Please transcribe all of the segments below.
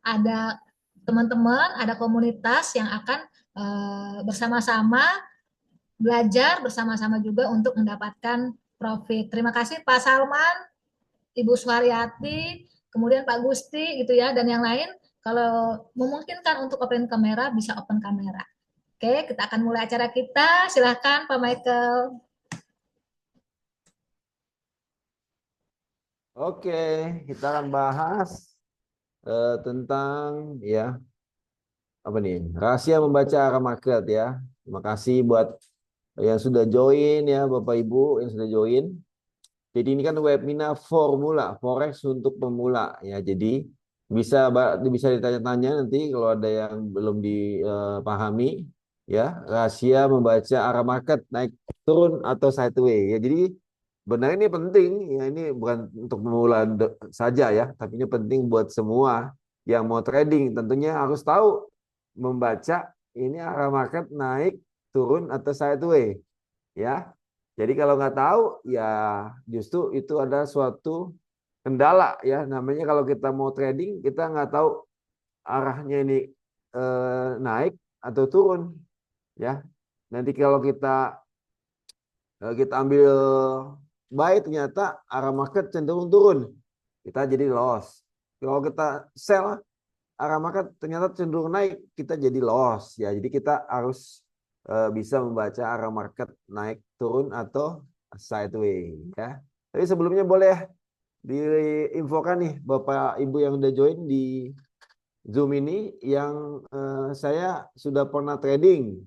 ada teman-teman, ada komunitas yang akan bersama-sama belajar bersama-sama juga untuk mendapatkan profit. Terima kasih Pak Salman, Ibu Suharyati, kemudian Pak Gusti gitu ya, dan yang lain. Kalau memungkinkan untuk open kamera, bisa open kamera. Oke, kita akan mulai acara kita. Silahkan Pak Michael. Oke, kita akan bahas tentang ya apa nih rahasia membaca arah market ya. Terima kasih buat yang sudah join ya Bapak Ibu yang sudah join. Jadi ini kan webinar formula forex untuk pemula ya. Jadi bisa ditanya-tanya nanti kalau ada yang belum dipahami ya rahasia membaca arah market naik turun atau sideway ya. Jadi benar ini penting ya ini bukan untuk pemula saja ya, tapi ini penting buat semua yang mau trading tentunya harus tahu membaca ini arah market naik turun atau sideway ya. Jadi kalau nggak tahu ya justru itu ada suatu kendala ya. Namanya kalau kita mau trading kita nggak tahu arahnya ini naik atau turun ya. Nanti kalau kita ambil buy ternyata arah market cenderung turun. Kita jadi loss. Kalau kita sell arah market ternyata cenderung naik, kita jadi loss ya. Jadi kita harus bisa membaca arah market naik turun atau sideways ya. Tapi sebelumnya boleh diinfokan nih Bapak Ibu yang udah join di Zoom ini yang saya sudah pernah trading.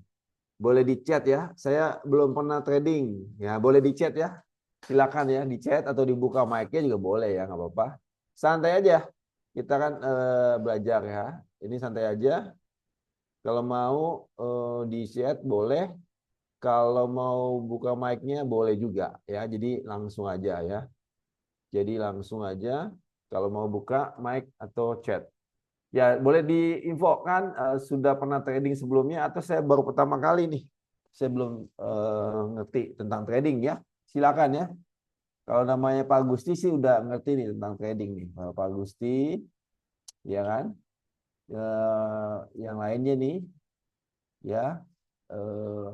Boleh di chat ya. Saya belum pernah trading. Ya, boleh di chat ya. Silakan ya di chat atau dibuka mic-nya juga boleh ya, nggak apa-apa. Santai aja. Kita kan belajar ya. Ini santai aja. Kalau mau di chat boleh. Kalau mau buka mic-nya boleh juga ya. Jadi langsung aja ya. Jadi langsung aja kalau mau buka mic atau chat. Ya, boleh diinfokan sudah pernah trading sebelumnya atau saya baru pertama kali nih. Saya belum ngerti tentang trading ya. Silakan ya. Kalau namanya Pak Gusti sih udah ngerti nih tentang trading nih. Kalau Pak Gusti, ya kan. Yang lainnya nih, ya. Eh,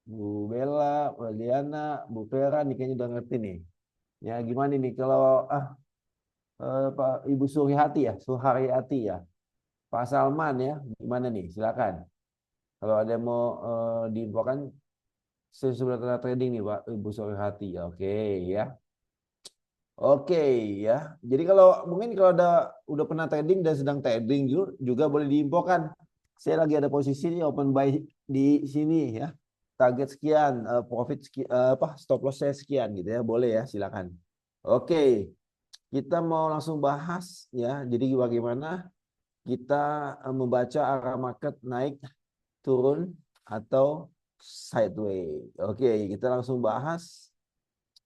Bu Bella, Bu Diana, Bu Vera nih kayaknya udah ngerti nih. Ya gimana nih kalau Pak Ibu Suryati ya, Suharyati ya. Pak Salman ya, gimana nih? Silakan. Kalau ada yang mau diinfokan, saya sudah pernah trading nih Pak Ibu Suryati. Oke ya. Oke ya. Jadi kalau mungkin kalau udah pernah trading dan sedang trading juga boleh diinfokan. Saya lagi ada posisi nih open buy di sini ya. Target sekian, profit sekian, apa stop loss saya sekian gitu ya. Boleh ya, silakan. Oke, kita mau langsung bahas ya. Jadi bagaimana kita membaca arah market naik, turun atau sideways. Oke, kita langsung bahas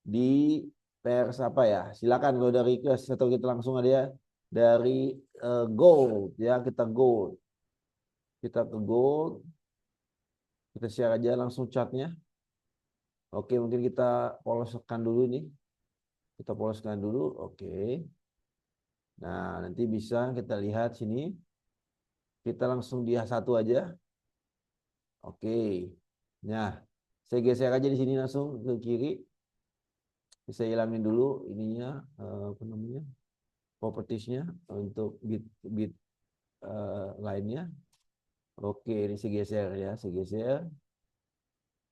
di pers apa ya? Silakan kalau dari request atau kita langsung aja dari gold ya, kita gold. Kita ke gold, kita share aja langsung chartnya. Oke, mungkin kita poloskan dulu nih. Kita poloskan dulu. Oke. Nah, nanti bisa kita lihat sini. Kita langsung di H1 aja. Oke. Nah, saya geser aja di sini langsung ke kiri. Bisa hilangin dulu ininya apa namanya? Propertiesnya untuk bit bit lainnya. Oke, ini saya geser ya, saya geser.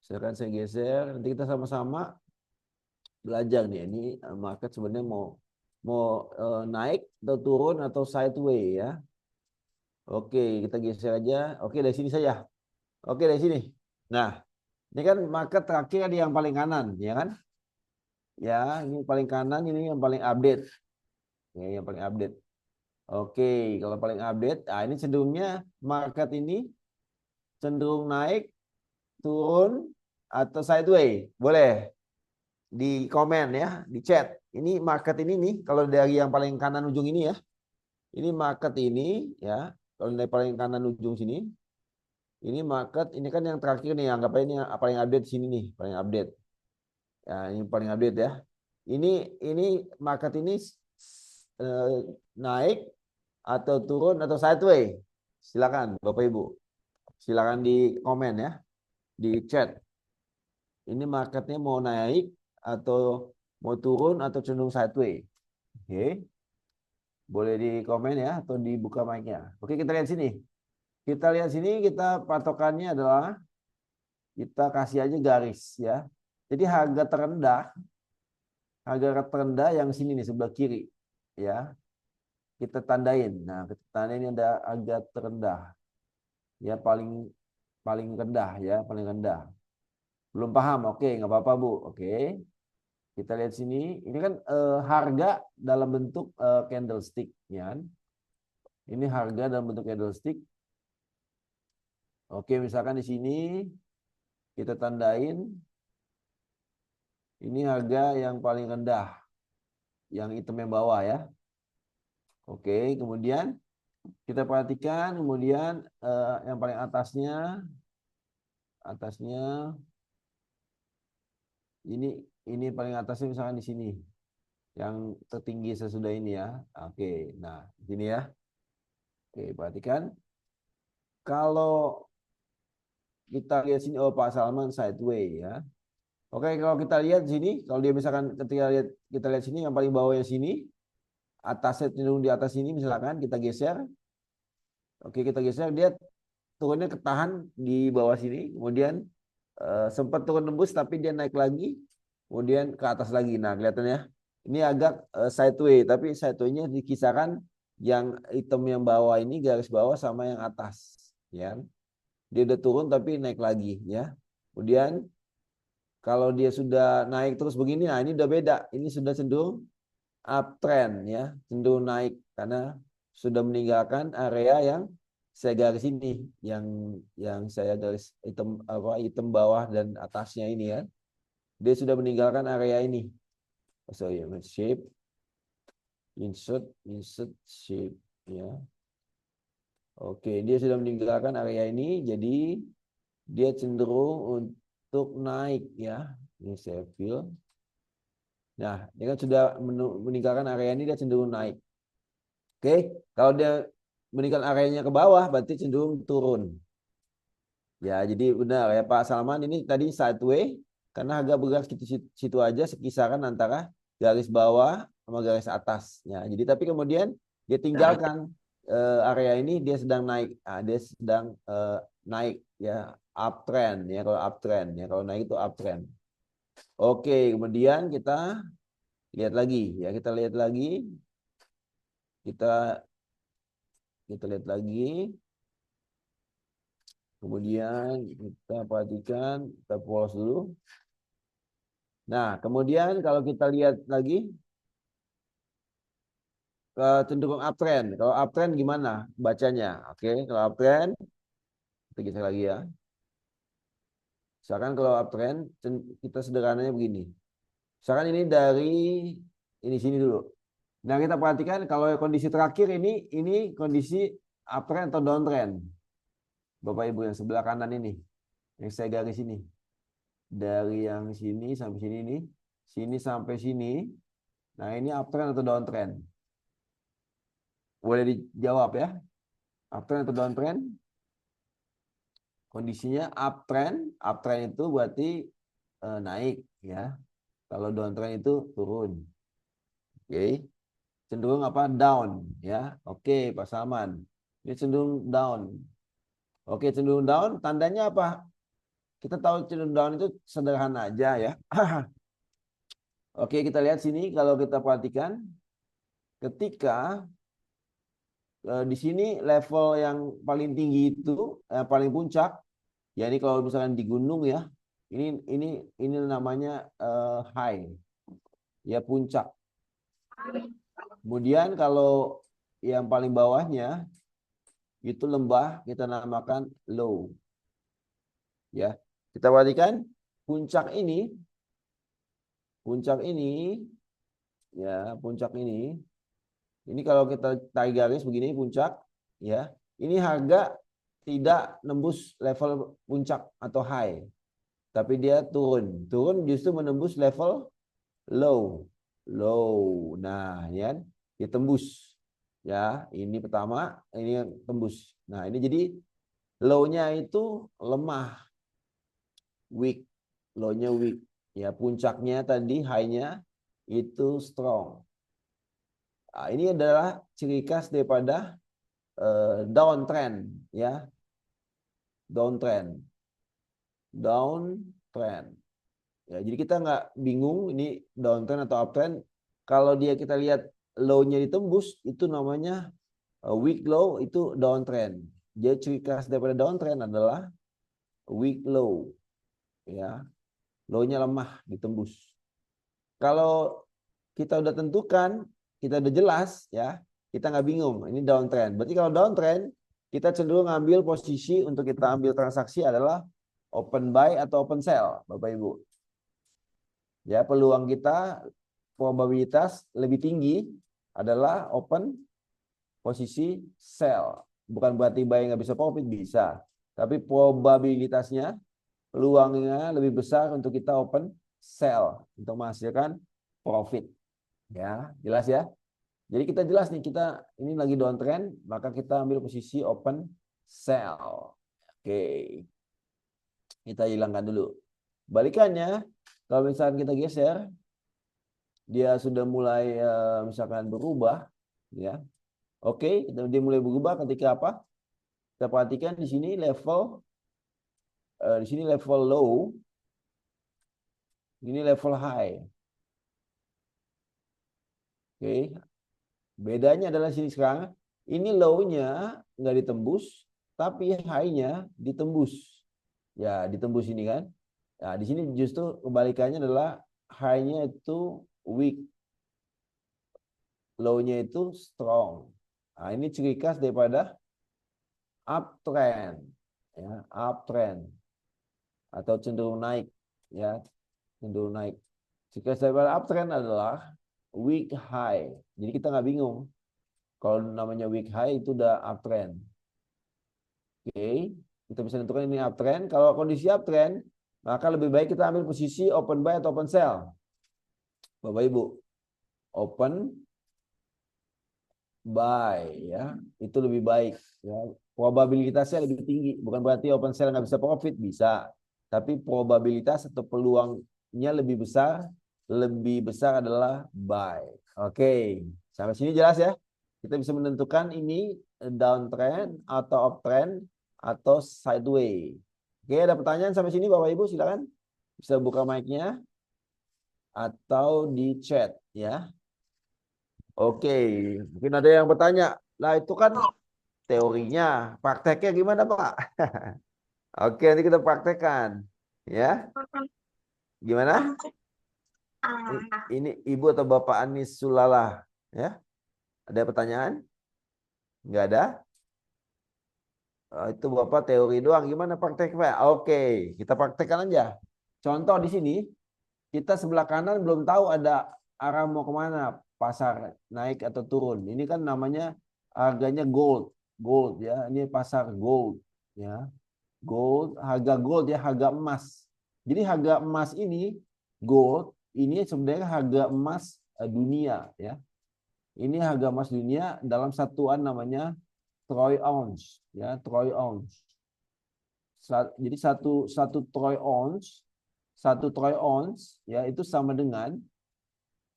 Silakan saya geser. Nanti kita sama-sama belajar nih. Ini market sebenarnya mau mau naik atau turun atau sideways ya. Oke, kita geser aja. Oke, dari sini saja. Oke, dari sini. Nah, ini kan market terakhir di yang paling kanan, ya kan? Ya, ini paling kanan, ini yang paling update. Ya, yang paling update. Oke, kalau paling update, nah ini cenderungnya market ini cenderung naik, turun, atau sideways. Boleh di komen ya, di chat. Ini market ini nih, kalau dari yang paling kanan ujung ini ya. Ini market ini ya, kalau dari paling kanan ujung sini, ini market, ini kan yang terakhir nih, anggap aja ini yang paling update sini nih, paling update. Ya, ini paling update ya. Ini market ini eh, naik atau turun atau sideways? Silakan Bapak Ibu. Silakan di komen ya, di chat. Ini marketnya mau naik atau mau turun atau cenderung sideways? Oke. Boleh di komen ya atau dibuka mic-nya. Oke, kita lihat sini. Kita lihat sini, kita patokannya adalah kita kasih aja garis ya. Jadi harga terendah yang sini nih sebelah kiri ya. Kita tandain. Nah, kita tandain ada harga terendah. Ya paling paling rendah ya, paling rendah. Belum paham? Oke, nggak apa-apa Bu. Oke. Kita lihat sini. Ini kan harga dalam bentuk candlestick ya. Ini harga dalam bentuk candlestick. Oke, misalkan di sini kita tandain ini harga yang paling rendah, yang hitam yang bawah ya. Oke, kemudian kita perhatikan kemudian yang paling atasnya ini paling atasnya misalkan di sini, yang tertinggi sesudah ini ya. Oke, nah di sini ya. Oke, perhatikan kalau kita lihat sini, oh Pak Salman sideways ya. Oke, kalau kita lihat sini, kalau dia misalkan ketika kita lihat sini yang paling bawahnya sini, atasnya cenderung di atas sini misalkan kita geser. Oke, kita geser, dia turunnya ketahan di bawah sini, kemudian sempat turun nembus tapi dia naik lagi, kemudian ke atas lagi. Nah, kelihatannya ini agak sideways, tapi sideways-nya di kisaran yang hitam yang bawah ini garis bawah sama yang atas, ya. Dia udah turun tapi naik lagi, ya. Kemudian kalau dia sudah naik terus begini, nah ini udah beda. Ini sudah cenderung uptrend ya, cenderung naik karena sudah meninggalkan area yang saya garis ini, yang saya garis hitam bawah dan atasnya ini ya. Dia sudah meninggalkan area ini. So ya, shape, insert shape ya. Oke, dia sudah meninggalkan area ini, jadi dia cenderung untuk naik ya. Ini saya fill. Nah, dia kan sudah meninggalkan area ini, dia cenderung naik. Oke, kalau dia meninggalkan areanya ke bawah, berarti cenderung turun. Ya, jadi benar ya Pak Salman, ini tadi sideways karena harga bergerak situ aja sekisaran antara garis bawah sama garis atas. Ya, jadi tapi kemudian dia tinggalkan area ini, dia sedang naik. Nah, dia sedang naik ya, uptrend ya, kalau uptrend ya, kalau naik itu uptrend. Oke, kemudian kita lihat lagi ya, kita lihat lagi. Kita lihat lagi. Kemudian kita perhatikan, kita pause dulu. Nah, kemudian kalau kita lihat lagi cenderung uptrend. Kalau uptrend gimana bacanya? Oke, kalau uptrend kita geser lagi ya. Misalkan kalau uptrend kita sederhananya begini. Misalkan ini dari ini sini dulu. Nah, kita perhatikan kalau kondisi terakhir ini kondisi uptrend atau downtrend. Bapak Ibu yang sebelah kanan ini, yang saya garis ini. Dari yang sini sampai sini nih, sini sampai sini. Nah, ini uptrend atau downtrend? Boleh dijawab ya. Uptrend atau downtrend? Kondisinya uptrend, uptrend itu berarti naik ya. Kalau downtrend itu turun. Oke. Cenderung apa? Down ya. Oke, Pak Salman. Ini cenderung down. Oke, cenderung down, tandanya apa? Kita tahu cenderung down itu sederhana aja ya. Oke, kita lihat sini kalau kita perhatikan ketika di sini level yang paling tinggi itu paling puncak, ya ini kalau misalkan di gunung ya, ini namanya high, ya puncak. Kemudian kalau yang paling bawahnya itu lembah, kita namakan low. Ya, kita perhatikan puncak ini ya, puncak ini kalau kita tarik garis begini puncak, ya, ini harga tidak nembus level puncak atau high, tapi dia turun justru menembus level low. Nah, ya, dia tembus, Ya, ini pertama, ini yang tembus. Nah, ini jadi low-nya itu lemah, weak. Low-nya weak. Ya, puncaknya tadi high-nya itu strong. Nah, ini adalah ciri khas daripada downtrend, ya. Downtrend. Downtrend. Ya, jadi kita nggak bingung ini downtrend atau uptrend. Kalau dia kita lihat low-nya ditembus, itu namanya weak low, itu downtrend. Jadi ciri khas daripada downtrend adalah weak low, ya, low-nya lemah ditembus. Kalau kita udah tentukan, kita udah jelas, ya, kita nggak bingung. Ini downtrend. Berarti kalau downtrend, kita cenderung ngambil posisi untuk kita ambil transaksi adalah open buy atau open sell, Bapak Ibu. Ya, peluang kita probabilitas lebih tinggi adalah open posisi sell. Bukan berarti buy nggak bisa profit, bisa. Tapi probabilitasnya, peluangnya lebih besar untuk kita open sell untuk menghasilkan profit. Ya, jelas ya. Jadi kita jelas nih, kita ini lagi downtrend, maka kita ambil posisi open sell. Oke. Kita hilangkan dulu. Balikannya, kalau misalkan kita geser, dia sudah mulai misalkan berubah, ya. Oke, dia mulai berubah ketika apa? Kita perhatikan di sini level low, ini level high. Oke, bedanya adalah sini sekarang, ini low-nya nggak ditembus, tapi high-nya ditembus. Ya, ditembus ini kan. Nah, di sini justru kebalikannya adalah high-nya itu weak, low-nya itu strong. Nah, ini ciri khas daripada uptrend, ya, uptrend atau cenderung naik, ya, cenderung naik. Ciri khas daripada uptrend adalah weak high. Jadi kita nggak bingung. Kalau namanya weak high itu udah uptrend. Oke, kita bisa tentukan ini uptrend. Kalau kondisi uptrend, maka lebih baik kita ambil posisi open buy atau open sell. Bapak Ibu, open buy, ya, itu lebih baik, ya. Probabilitasnya lebih tinggi. Bukan berarti open sell nggak bisa profit, bisa. Tapi probabilitas atau peluangnya lebih besar adalah buy. Oke, sampai sini jelas ya. Kita bisa menentukan ini downtrend atau uptrend atau sideways. Oke, ada pertanyaan sampai sini Bapak Ibu, silakan. Bisa buka mic-nya atau di chat, ya. Oke, mungkin ada yang bertanya. Lah itu kan teorinya, prakteknya gimana Pak? Oke, nanti kita praktekkan. Ya, gimana? Ini Ibu atau Bapak Anis Sulala? Ya, ada pertanyaan? Nggak ada? Oh, itu Bapak teori doang. Gimana praktek Pak? Oke, kita praktekkan aja. Contoh di sini, kita sebelah kanan belum tahu ada arah mau kemana, pasar naik atau turun. Ini kan namanya harganya gold ya. Ini pasar gold ya. Harga gold ya, harga emas. Jadi harga emas ini gold ini sebenarnya harga emas dunia ya. Ini harga emas dunia dalam satuan namanya troy ounce ya, troy ounce. Jadi satu troy ounce ya itu sama dengan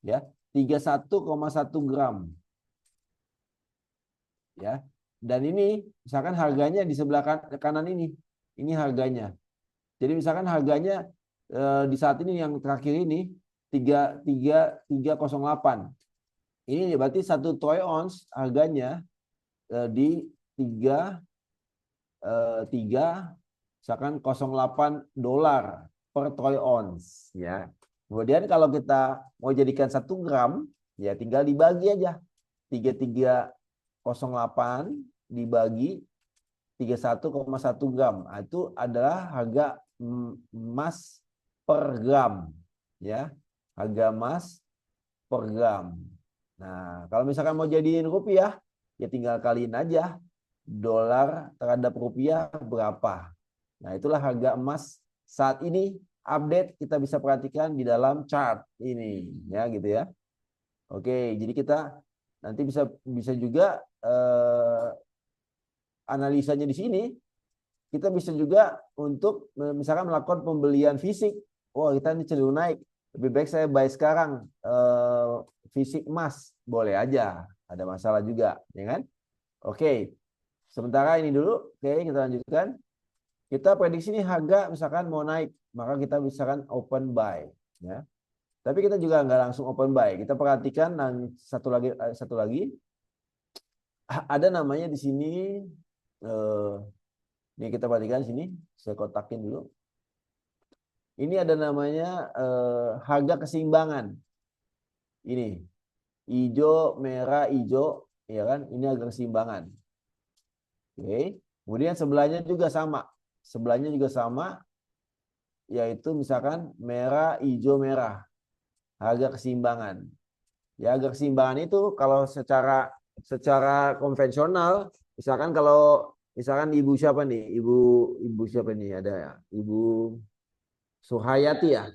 ya 31,1 gram ya. Dan ini misalkan harganya di sebelah kanan ini harganya. Jadi misalkan harganya di saat ini yang terakhir ini 30308. Ini berarti satu troy ounce harganya di 3 misalkan 08 dolar per troy ounce ya. Kemudian kalau kita mau jadikan 1 gram ya tinggal dibagi aja. 3308 dibagi 31,1 gram. Nah, itu adalah harga emas per gram ya. Harga emas per gram. Nah, kalau misalkan mau jadiin rupiah ya tinggal kaliin aja dolar terhadap rupiah berapa. Nah, itulah harga emas saat ini update kita bisa perhatikan di dalam chart ini ya gitu ya. Oke, jadi kita nanti bisa juga analisanya di sini. Kita bisa juga untuk misalkan melakukan pembelian fisik. Wah, kita ini cenderung naik. Lebih baik saya buy sekarang fisik emas, boleh aja. Ada masalah juga, ya kan? Oke. Sementara ini dulu, oke, kita lanjutkan. Kita prediksi ini harga misalkan mau naik, maka kita misalkan open buy, ya. Tapi kita juga nggak langsung open buy. Kita perhatikan dan satu lagi ada namanya di sini. Ini kita perhatikan sini, saya kotakin dulu. Ini ada namanya harga keseimbangan. Ini hijau, merah, hijau, ya kan? Ini harga keseimbangan. Oke. Kemudian sebelahnya juga sama. Sebelahnya juga sama, yaitu misalkan merah, hijau, merah. Harga keseimbangan. Ya, harga keseimbangan itu kalau secara konvensional, misalkan ibu siapa nih? Ibu siapa nih? Ada ya? Ibu Suhayati ya.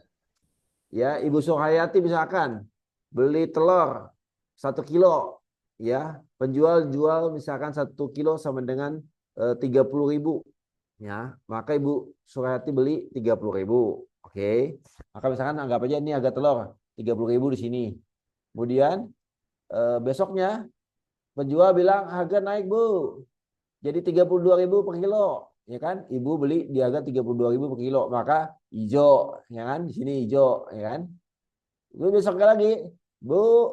Ya, Ibu Suhayati misalkan beli telur 1 kilo, ya, penjual jual misalkan 1 kilo sama dengan 30.000, ya, maka Ibu Suhayati beli 30.000, oke, maka misalkan anggap aja ini harga telur 30.000 di sini, kemudian besoknya penjual bilang harga naik Bu, jadi 32.000 per kilo, ya kan? Ibu beli di harga 32.000 per kilo, maka hijau, ya kan? Di sini hijau, ya kan? Itu besok lagi, Bu,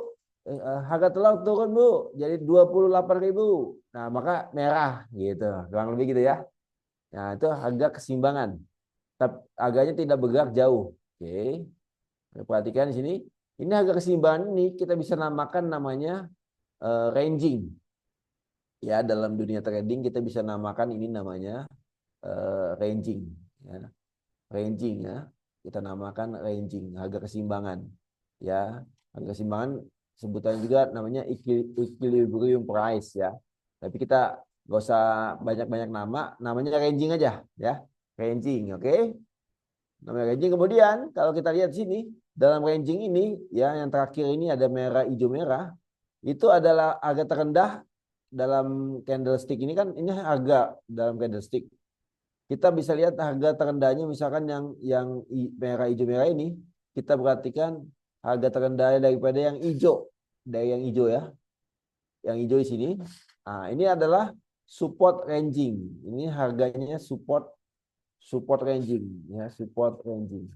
harga telur turun Bu, jadi 28.000. Nah, maka merah gitu, kurang lebih gitu ya. Nah, itu harga keseimbangan. Tapi harganya tidak bergerak jauh. Oke. Perhatikan di sini. Ini harga keseimbangan ini kita bisa namakan namanya ranging. Ya, dalam dunia trading kita bisa namakan ini namanya ranging, ya. Ranging, ya. Kita namakan ranging, harga keseimbangan. Ya, harga keseimbangan sebutannya juga namanya equilibrium price, ya. Tapi kita nggak usah banyak-banyak namanya ranging aja, ya. Ranging, oke? Namanya ranging. Kemudian kalau kita lihat sini dalam ranging ini, ya, yang terakhir ini ada merah, hijau, merah. Itu adalah harga terendah dalam candlestick ini kan, ini harga dalam candlestick. Kita bisa lihat harga terendahnya misalkan yang merah, hijau, merah ini, kita perhatikan harga terendahnya daripada yang hijau, dari yang hijau, ya. Yang hijau di sini. Nah, ini adalah support ranging. Ini harganya support ranging, ya, support ranging.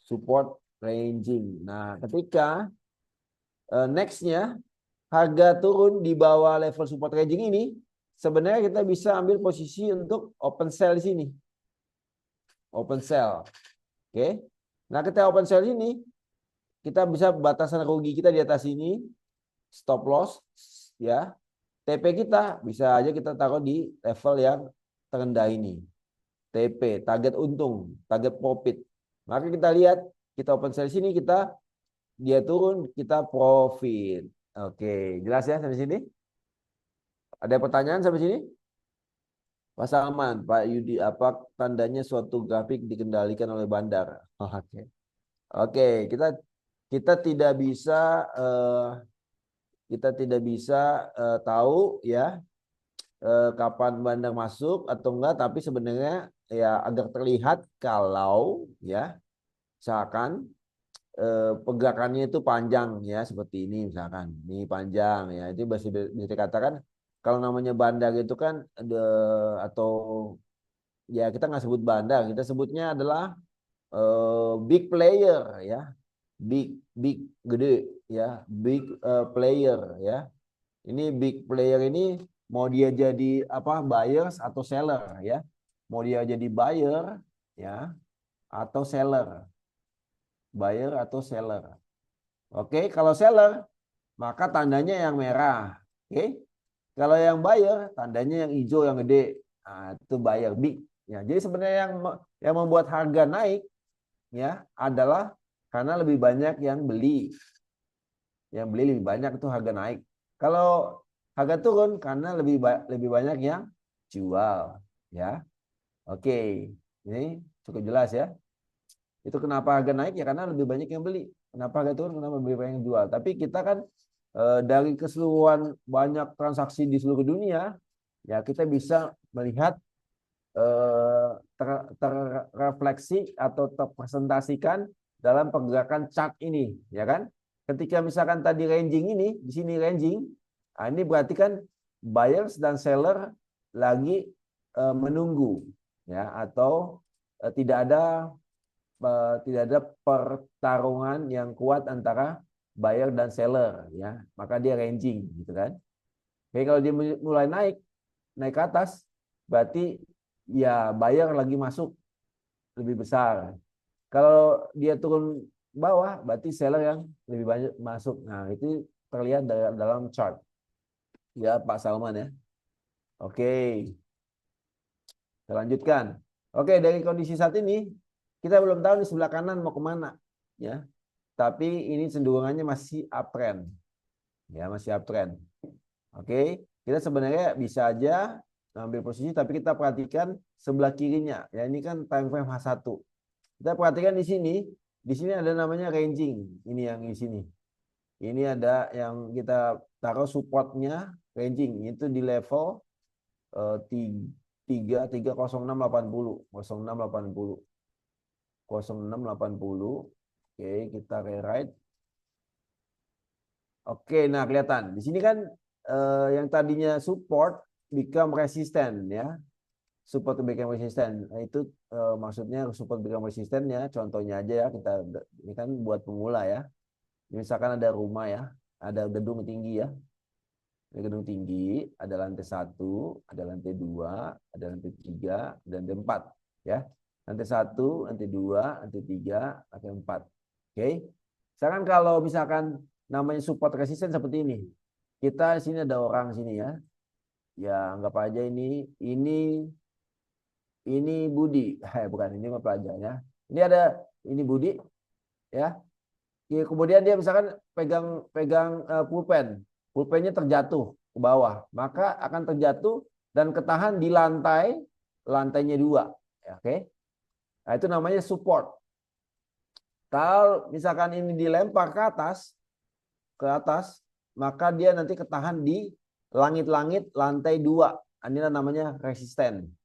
Support ranging. Nah, ketika nextnya harga turun di bawah level support ranging ini, sebenarnya kita bisa ambil posisi untuk open sell di sini. Open sell. Oke. Nah, ketika open sell ini, kita bisa batasan rugi kita di atas ini, stop loss, ya. TP kita bisa aja kita taruh di level yang terendah ini. TP, target untung, target profit. Maka kita lihat, kita open sell sini, dia turun, kita profit. Oke, jelas ya sampai sini? Ada pertanyaan sampai sini? Pak Salman, Pak Yudi, apa tandanya suatu grafik dikendalikan oleh bandar? Oke. Oke, kita tidak bisa tahu, ya, kapan bandar masuk atau enggak, tapi sebenarnya ya agak terlihat kalau, ya, misalkan pergerakannya itu panjang, ya, seperti ini misalkan, ini panjang, ya, itu bisa dikatakan kalau namanya bandar itu kan atau, ya, kita nggak sebut bandar, kita sebutnya adalah big player, ya, big big gede, ya, big player, ya. Ini big player ini mau dia jadi apa, buyers atau seller, ya, mau dia jadi buyer, ya, atau seller, buyer atau seller. Oke, kalau seller maka tandanya yang merah. Oke, kalau yang buyer tandanya yang hijau yang gede. Nah, itu buyer big. Ya, jadi sebenarnya yang membuat harga naik, ya, adalah karena lebih banyak yang beli. Yang beli lebih banyak, itu harga naik. Kalau harga turun karena lebih banyak yang jual, ya. Oke. Ini cukup jelas, ya. Itu kenapa harga naik, ya karena lebih banyak yang beli. Kenapa harga turun? Karena lebih banyak yang jual. Tapi kita kan dari keseluruhan banyak transaksi di seluruh dunia, ya kita bisa melihat terrefleksi atau terpresentasikan dalam pergerakan chart ini, ya kan? Ketika misalkan tadi ranging ini, di sini ranging, nah ini berarti kan buyers dan seller lagi menunggu, ya, atau tidak ada pertarungan yang kuat antara buyer dan seller, ya, maka dia ranging gitu kan. Oke, kalau dia mulai naik ke atas, berarti ya buyer lagi masuk lebih besar. Kalau dia turun bawah, berarti seller yang lebih banyak masuk. Nah, itu terlihat dalam chart ya Pak Salman ya. Oke, kita lanjutkan. Oke, dari kondisi saat ini kita belum tahu di sebelah kanan mau kemana, ya. Tapi ini cenderungannya masih uptrend, ya, masih uptrend. Oke, kita sebenarnya bisa aja ambil posisi, tapi kita perhatikan sebelah kirinya. Ya, ini kan time frame H1. Kita perhatikan di sini ada namanya ranging. Ini yang di sini. Ini ada yang kita taruh supportnya ranging itu di level 30680. Oke, kita rewrite. Oke, nah kelihatan. Di sini kan yang tadinya support become resistant ya. Support become resistant. Nah, itu maksudnya support become resistant ya. Contohnya aja ya, ini kan buat pemula ya. Misalkan ada rumah ya, ada gedung tinggi ya. Ada gedung tinggi, ada lantai 1, ada lantai 2, ada lantai 3, dan lantai 4 ya. Lantai 1, lantai 2, lantai 3, lantai 4. Oke. Sekarang kalau misalkan namanya support resisten seperti ini. Kita di sini ada orang sini ya. Ya, anggap aja ini Budi. Bukan, ini mah pelajar ya. Ini Budi ya. Kemudian dia misalkan pegang pulpen. Pulpennya terjatuh ke bawah, maka akan terjatuh dan ketahan di lantainya 2. Ya, oke. Nah, itu namanya support. Kalau misalkan ini dilempar ke atas, maka dia nanti ketahan di langit-langit lantai 2. Inilah namanya resisten.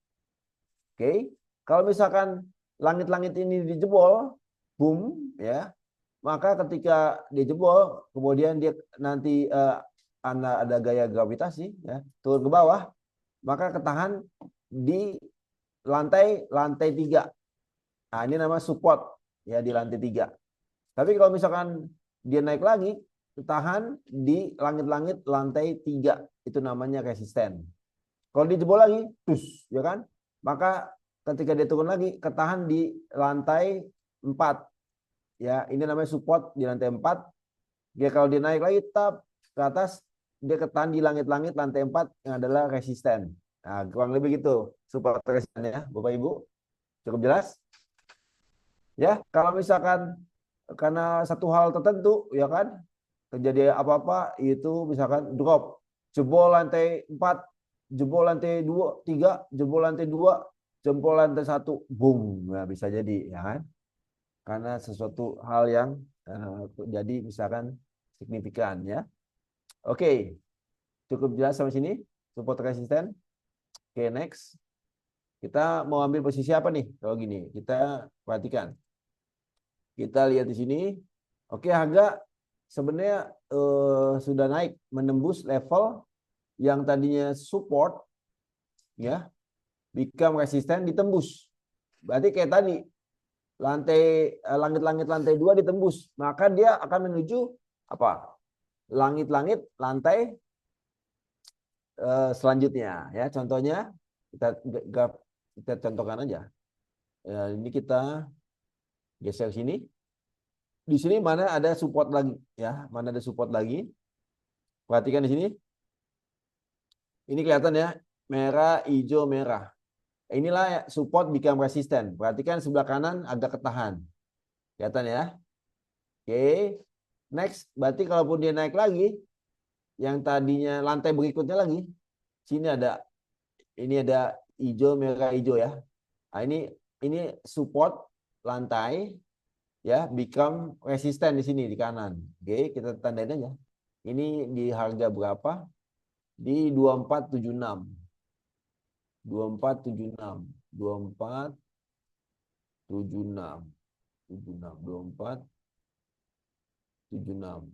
Oke. Kalau misalkan langit-langit ini dijebol, boom, ya, maka ketika dijebol, kemudian dia nanti ada gaya gravitasi, ya, turun ke bawah, maka ketahan di lantai 3. Nah, ini nama support ya di lantai 3. Tapi kalau misalkan dia naik lagi, ketahan di langit-langit lantai 3. Itu namanya resisten. Kalau dijebol lagi, ya kan? Maka ketika dia turun lagi, ketahan di lantai 4. Ya, ini namanya support di lantai 4. Dia kalau dia naik lagi ke atas, dia ketahan di langit-langit lantai 4 yang adalah resisten. Nah, kurang lebih gitu support resisten ya, Bapak Ibu. Cukup jelas? Ya, kalau misalkan karena satu hal tertentu ya kan, terjadi apa-apa itu misalkan drop, jebol lantai 4, jebol lantai 2, 3, jebol lantai 2, jebol lantai 1, boom. Nah, bisa jadi ya kan? Karena sesuatu hal yang jadi misalkan signifikan ya. Oke, cukup jelas sampai sini support resisten. Oke, next. Kita mau ambil posisi apa nih? Kalau gini, kita perhatikan. Kita lihat di sini. Oke, harga sebenarnya sudah naik menembus level yang tadinya support ya, become resisten ditembus. Berarti kayak tadi langit-langit lantai 2 ditembus, maka dia akan menuju apa? Langit-langit lantai selanjutnya ya. Contohnya kita contohkan aja. Ini kita geser sini. Di sini mana ada support lagi ya, mana ada support lagi. Perhatikan di sini. Ini kelihatan ya, merah, hijau, merah. Inilah support become resistant. Perhatikan sebelah kanan agak ketahan. Kelihatan ya. Oke. Next, berarti kalaupun dia naik lagi, yang tadinya lantai berikutnya lagi, sini ada hijau, merah, hijau ya. Nah, ini support lantai ya, become resistant di sini di kanan. Oke, kita tandain aja. Ini di harga berapa? Di 2476. 2476. 2476. 76. 2476.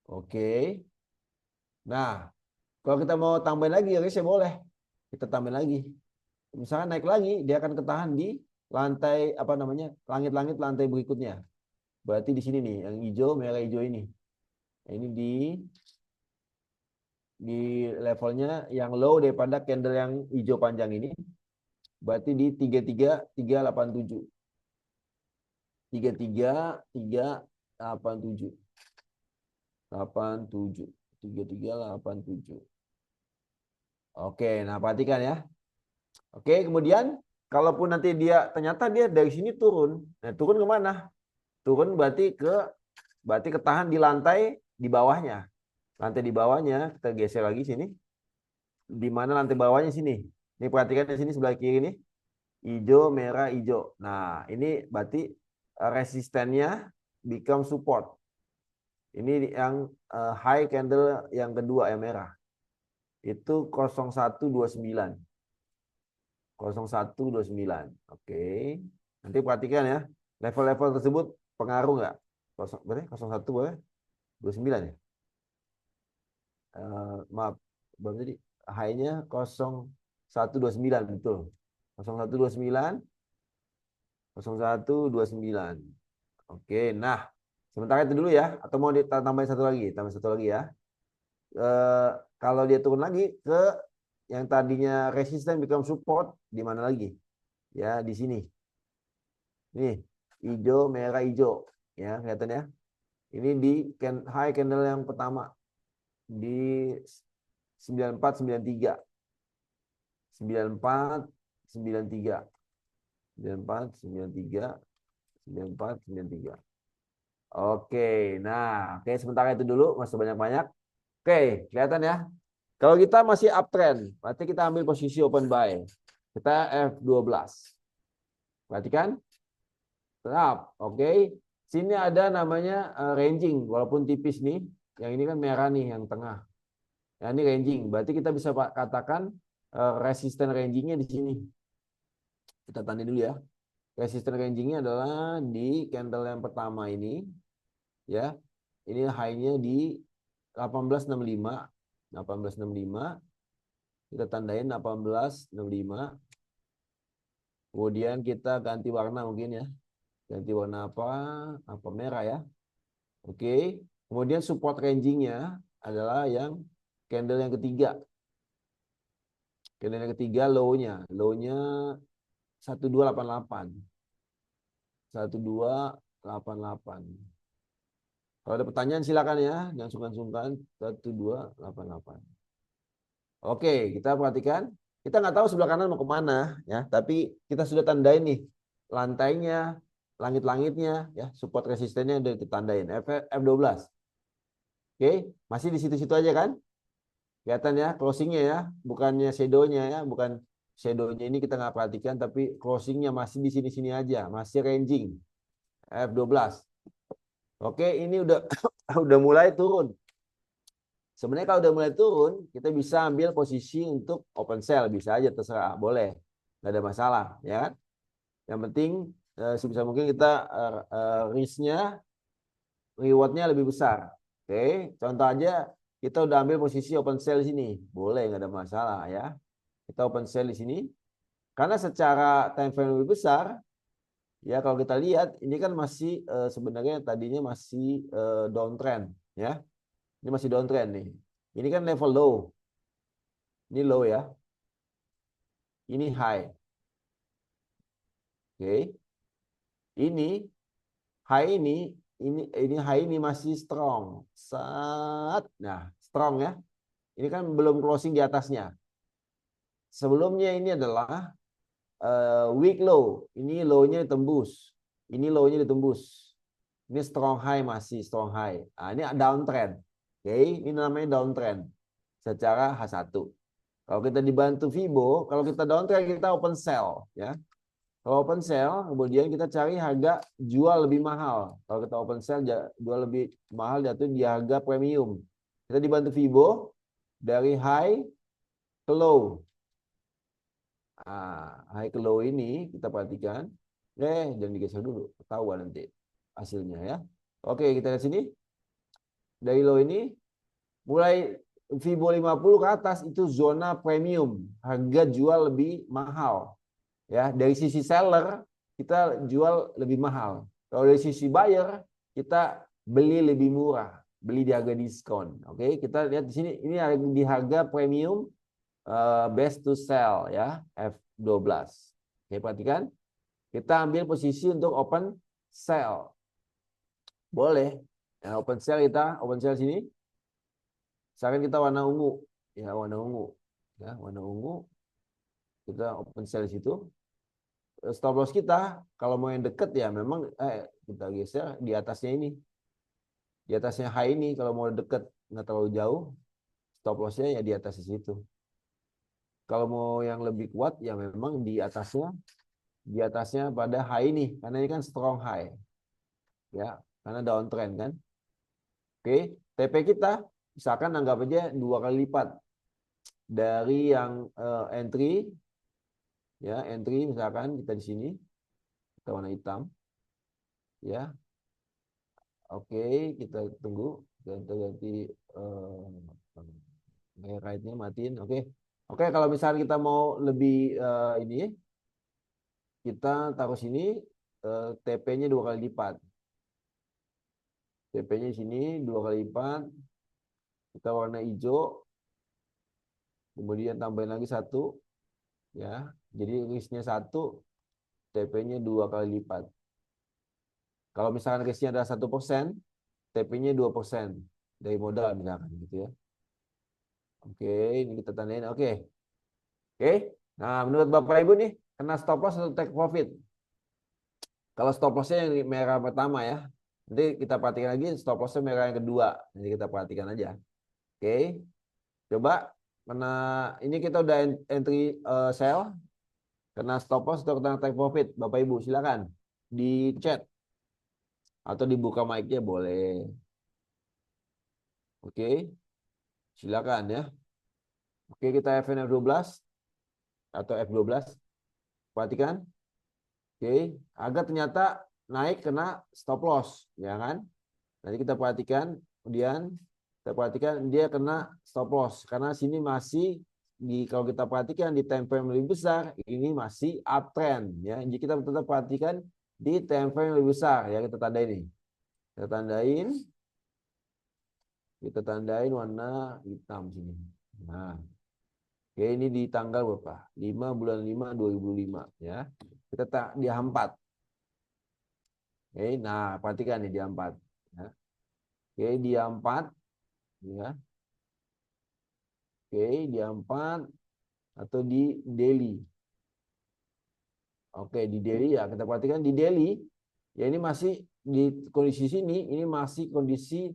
Oke. Nah, kalau kita mau tambahin lagi, ya boleh. Kita tambahin lagi. Misalnya naik lagi, dia akan ketahan di lantai apa namanya? Langit-langit lantai berikutnya. Berarti di sini nih, yang hijau, merah hijau ini. Nah, ini di levelnya yang low daripada candle yang hijau panjang ini. Berarti di 33387. 33387. 87. 3387. Oke, nah perhatikan ya. Oke, kemudian kalaupun nanti dia ternyata dia dari sini turun. Nah, turun kemana? Turun berarti ketahan di lantai di bawahnya. Lantai di bawahnya kita geser lagi sini. Di mana lantai bawahnya sini? Ini perhatikan di sini sebelah kiri nih. Hijau, merah, hijau. Nah, ini berarti resistennya become support. Ini yang high candle yang kedua yang merah. Itu 0129. 0129. Oke. Nanti perhatikan ya. Level-level tersebut pengaruh nggak? Berarti 01 boleh? 29 ya? Maaf. Belum tadi. High-nya 0129. Betul. 0129. 0129. Oke. Nah. Sementara itu dulu ya. Atau mau ditambahin satu lagi? Tambah satu lagi ya. Kalau dia turun lagi ke yang tadinya resisten become support, di mana lagi? Ya, di sini. Nih, hijau, merah, hijau. Ya, kelihatan ya. Ini di high candle yang pertama. Di 9493. 9493. 9493. 9493. Oke, nah, oke sementara itu dulu, masih banyak-banyak. Oke, kelihatan ya. Kalau kita masih uptrend, berarti kita ambil posisi open buy. Kita F12. Perhatikan. Tetap, oke. Sini ada namanya ranging, walaupun tipis nih. Yang ini kan merah nih, yang tengah. Ya, ini ranging. Berarti kita bisa katakan resisten rangingnya di sini. Kita tanda dulu ya. Resisten rangingnya adalah di candle yang pertama ini. Ya, ini high-nya di 1865. 1865. Kita tandain 1865. Kemudian kita ganti warna mungkin ya. Ganti warna apa? Apa merah ya. Oke. Kemudian support rangingnya adalah yang candle yang ketiga. Candle yang ketiga low-nya. Low-nya 1288. 1288. Kalau ada pertanyaan silakan ya. Jangan sungkan-sungkan. 1288. Oke, kita perhatikan. Kita nggak tahu sebelah kanan mau kemana ya, tapi kita sudah tandain nih lantainya, langit-langitnya, ya support resistennya udah ditandain F12. Oke, masih di situ-situ aja kan? Kelihatan ya closingnya ya, bukannya shadownya ya, bukan shadownya ini kita nggak perhatikan, tapi closingnya masih di sini-sini aja, masih ranging F12. Oke, ini udah udah mulai turun. Sebenarnya kalau udah mulai turun, kita bisa ambil posisi untuk open sell, bisa aja terserah, boleh, nggak ada masalah, ya kan? Yang penting sebisa mungkin kita risk-nya, reward-nya lebih besar. Oke, contoh aja kita udah ambil posisi open sell di sini, boleh, nggak ada masalah ya. Kita open sell di sini, karena secara time frame lebih besar, ya kalau kita lihat ini kan masih sebenarnya tadinya masih downtrend, ya. Ini masih downtrend nih. Ini kan level low. Ini low ya. Ini high. Oke. Ini high ini high ini masih strong. Nah, strong ya. Ini kan belum closing di atasnya. Sebelumnya ini adalah weak low. Ini low-nya ditembus. Ini low-nya ditembus. Ini strong high, masih strong high. Nah, ini downtrend. Oke, ini namanya downtrend secara H1. Kalau kita dibantu Fibo, kalau kita downtrend kita open sell ya. Kalau open sale, kemudian kita cari harga jual lebih mahal. Kalau kita open sale, jual lebih mahal jatuh di harga premium. Kita dibantu Fibo dari high ke low. High ke low ini kita perhatikan. Jangan digeser dulu, ketahuan nanti hasilnya ya. Oke, kita lihat sini. Dari low ini mulai Vibo 50 ke atas itu zona premium, harga jual lebih mahal. Ya, dari sisi seller kita jual lebih mahal. Kalau dari sisi buyer kita beli lebih murah, beli di harga diskon. Oke, kita lihat di sini ini di harga premium best to sell ya, F12. Oke, perhatikan. Kita ambil posisi untuk open sell. Boleh. Ya, open sell sini. Misalkan kita warna ungu, ya warna ungu, ya warna ungu, kita open sell di situ. Stop loss kita kalau mau yang deket ya memang kita geser di atasnya ini, di atasnya high ini. Kalau mau deket nggak terlalu jauh, stop lossnya ya di atas situ. Kalau mau yang lebih kuat ya memang di atasnya pada high ini, karena ini kan strong high, ya karena downtrend kan. Oke, TP kita misalkan anggap aja 2 kali lipat dari yang entry, ya entry misalkan kita di sini kita warna hitam, ya. Oke, kita tunggu, kita ganti right-nya matiin. Oke, kalau misalnya kita mau lebih ini, kita taruh sini TP-nya 2 kali lipat. TP-nya sini 2 kali lipat. Kita warna hijau, kemudian tambahin lagi 1, ya. Jadi risknya 1, TP-nya 2 kali lipat. Kalau misalkan risknya ada 1%, TP-nya 2% dari modal misalkan gitu ya. Oke, ini kita tandain. Oke. Nah, menurut Bapak Ibu nih, kena stop loss atau take profit? Kalau stop lossnya yang merah pertama ya. Nanti kita perhatikan lagi stop lossnya merah yang kedua. Nanti kita perhatikan aja. Oke. Coba kena ini kita udah entry sell. Kena stop loss atau kena take profit? Bapak Ibu silakan di chat atau dibuka mic-nya boleh. Oke. Silakan ya. Oke, kita FN F12 atau F12. Perhatikan. Oke, agak ternyata naik kena stop loss, ya kan? Nanti kita perhatikan, kemudian kita perhatikan dia kena stop loss karena sini masih kalau kita perhatikan di time frame lebih besar, ini masih uptrend, ya. Jadi kita tetap perhatikan di time frame lebih besar, ya kita tandain ini. Kita tandain warna hitam sini. Nah, oke, ini di tanggal berapa? 5/5/2005 ya. Kita di H4. Oke, nah perhatikan nih di H4 ya. Oke, di H4 ya. Oke, di H4 atau di daily. Oke, di daily ya kita perhatikan di daily ya ini masih di kondisi sini ini masih kondisi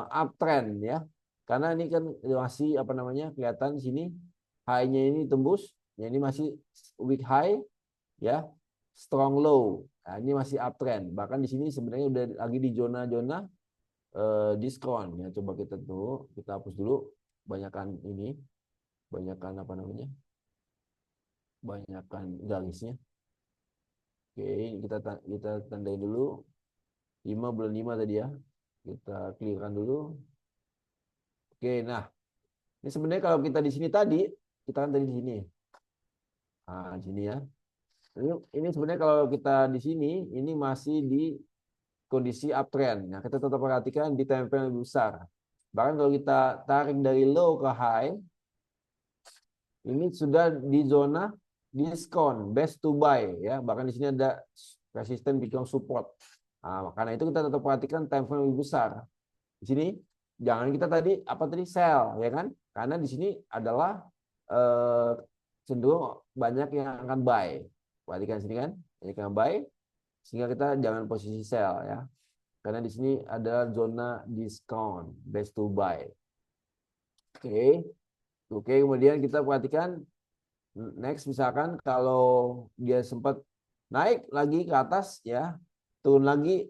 uptrend ya. Karena ini kan masih apa namanya kelihatan di sini high-nya ini tembus, ya ini masih weak high ya, strong low. Nah, ini masih uptrend. Bahkan di sini sebenarnya udah lagi di zona-zona diskon ya. Coba kita hapus dulu banyakkan ini, banyakkan apa namanya? Banyakkan garisnya. Oke, kita tandai dulu 5/5 tadi ya. Kita clearkan dulu. Oke, nah ini sebenarnya kalau kita di sini tadi, kita kan tadi di sini. Nah, di sini ya. Ini sebenarnya kalau kita di sini, ini masih di kondisi uptrend. Nah, kita tetap perhatikan di time frame lebih besar. Bahkan kalau kita tarik dari low ke high, ini sudah di zona diskon, best to buy ya. Bahkan di sini ada resisten become support. Nah, karena itu kita tetap perhatikan time frame lebih besar. Di sini jangan kita tadi sell ya kan? Karena di sini adalah cenderung banyak yang akan buy. Perhatikan sini kan, banyak yang buy sehingga kita jangan posisi sell ya. Karena di sini ada zona diskon, best to buy. Oke, kemudian kita perhatikan next misalkan kalau dia sempat naik lagi ke atas ya, turun lagi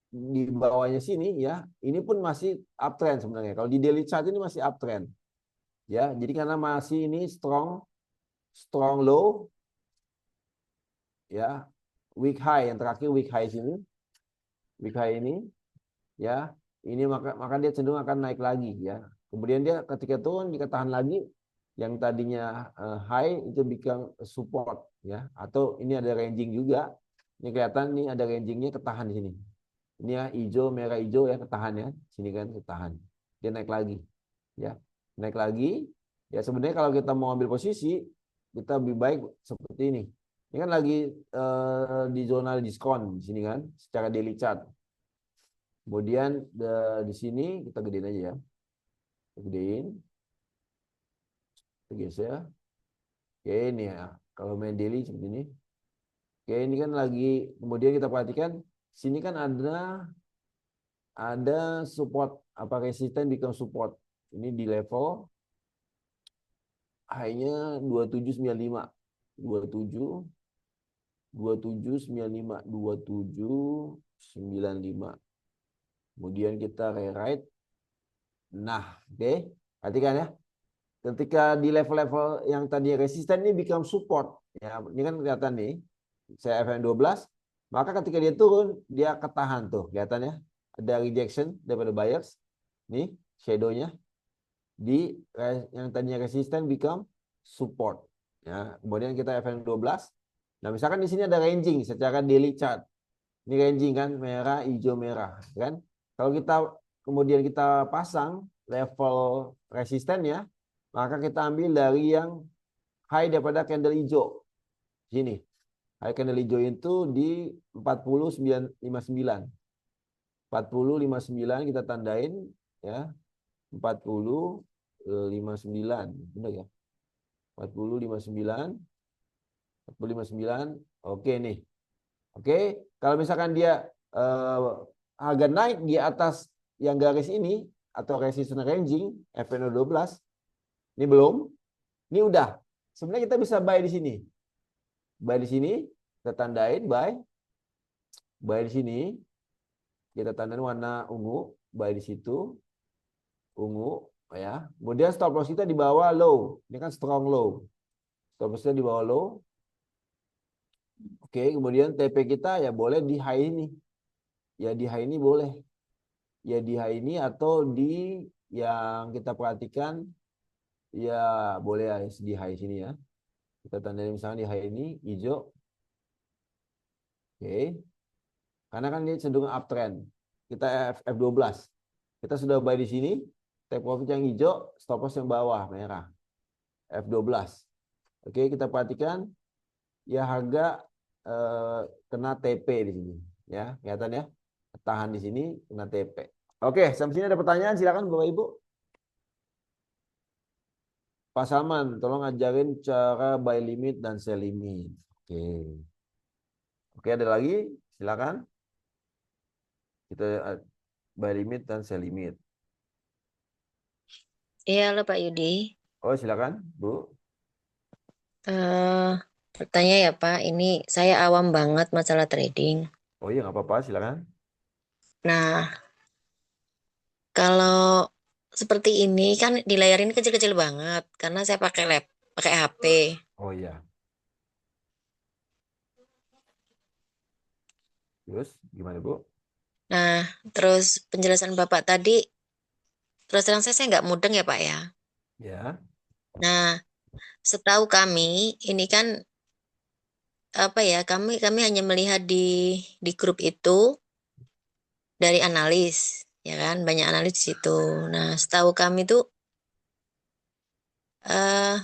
di bawahnya sini ya, ini pun masih uptrend sebenarnya. Kalau di daily chart ini masih uptrend ya. Jadi karena masih ini strong strong low ya, weak high yang terakhir, weak high sini, weak high ini ya. Ini maka dia cenderung akan naik lagi ya. Kemudian dia ketika turun jika tahan lagi yang tadinya high itu become support ya, atau ini ada ranging juga. Ini kelihatan nih ada rangingnya, ketahan di sini. Ini ya hijau, merah hijau ya, ketahan ya. Sini kan ketahan. Dia naik lagi ya. Naik lagi. Ya sebenarnya kalau kita mau ambil posisi, kita lebih baik seperti ini. Ini kan lagi di zona diskon di sini kan secara daily chart. Kemudian di sini kita gedein aja ya. Kita gedein. Kita geser. Oke ini ya. Kalau main daily seperti ini. Oke ini kan lagi, kemudian kita perhatikan sini kan ada support, apa resisten become support. Ini di level high-nya 2795. 27 2795 2795. Kemudian kita rewrite. Nah, oke. Perhatikan ya. Ketika di level-level yang tadi resisten ini become support. Ya, ini kan kelihatan nih. Saya FN12. Maka ketika dia turun, dia ketahan tuh. Kelihatan ya. Ada rejection daripada buyers. Nih, shadow-nya. Di yang tadinya resisten become support. Ya, kemudian kita FN12. Nah, misalkan di sini ada ranging secara daily chart. Ini ranging kan, merah, hijau, merah. Kan? Kalau kita kemudian kita pasang level resistennya, maka kita ambil dari yang high daripada candle hijau. Sini. High candle hijau itu di 40,959. 40,59 kita tandain ya. 40,59. Benar ya? 40,59. 40,59. Oke nih. Oke, kalau misalkan dia harga naik di atas yang garis ini atau resistance ranging FN12, ini belum, ini udah. Sebenarnya kita bisa buy di sini. Buy di sini, kita tandain buy. Buy di sini, kita tandain warna ungu, buy di situ, ungu ya. Kemudian stop loss kita di bawah low. Ini kan strong low. Stop loss kita di bawah low. Oke, kemudian TP kita ya boleh di high ini. Ya di high ini boleh. Ya di high ini atau di yang kita perhatikan ya boleh ya di high sini ya. Kita tandai misalnya di high ini hijau. Oke. Karena kan ini cenderung uptrend. Kita F12. Kita sudah buy di sini. Take profit yang hijau, stop loss yang bawah merah. F12. Oke, kita perhatikan ya harga kena TP di sini ya. Kelihatan ya. Tahan di sini kena TP. Oke, sampai sini ada pertanyaan, silakan Bapak Ibu. Pak Salman, tolong ajarin cara buy limit dan sell limit. Oke. Oke, ada lagi? Silakan. Kita buy limit dan sell limit. Iya, halo Pak Yudi. Oh, silakan, Bu. Eh, Bertanya ya Pak, ini saya awam banget masalah trading. Oh iya, nggak apa-apa, silakan. Nah, kalau seperti ini kan di layar ini kecil-kecil banget karena saya pakai HP. Oh iya. Terus gimana, Bu? Nah, terus penjelasan Bapak tadi, terus terang saya nggak mudeng ya Pak ya. Ya, Nah, setahu kami ini kan apa ya, kami hanya melihat di grup itu dari analis, ya kan, banyak analis di situ. Nah, setahu kami tuh eh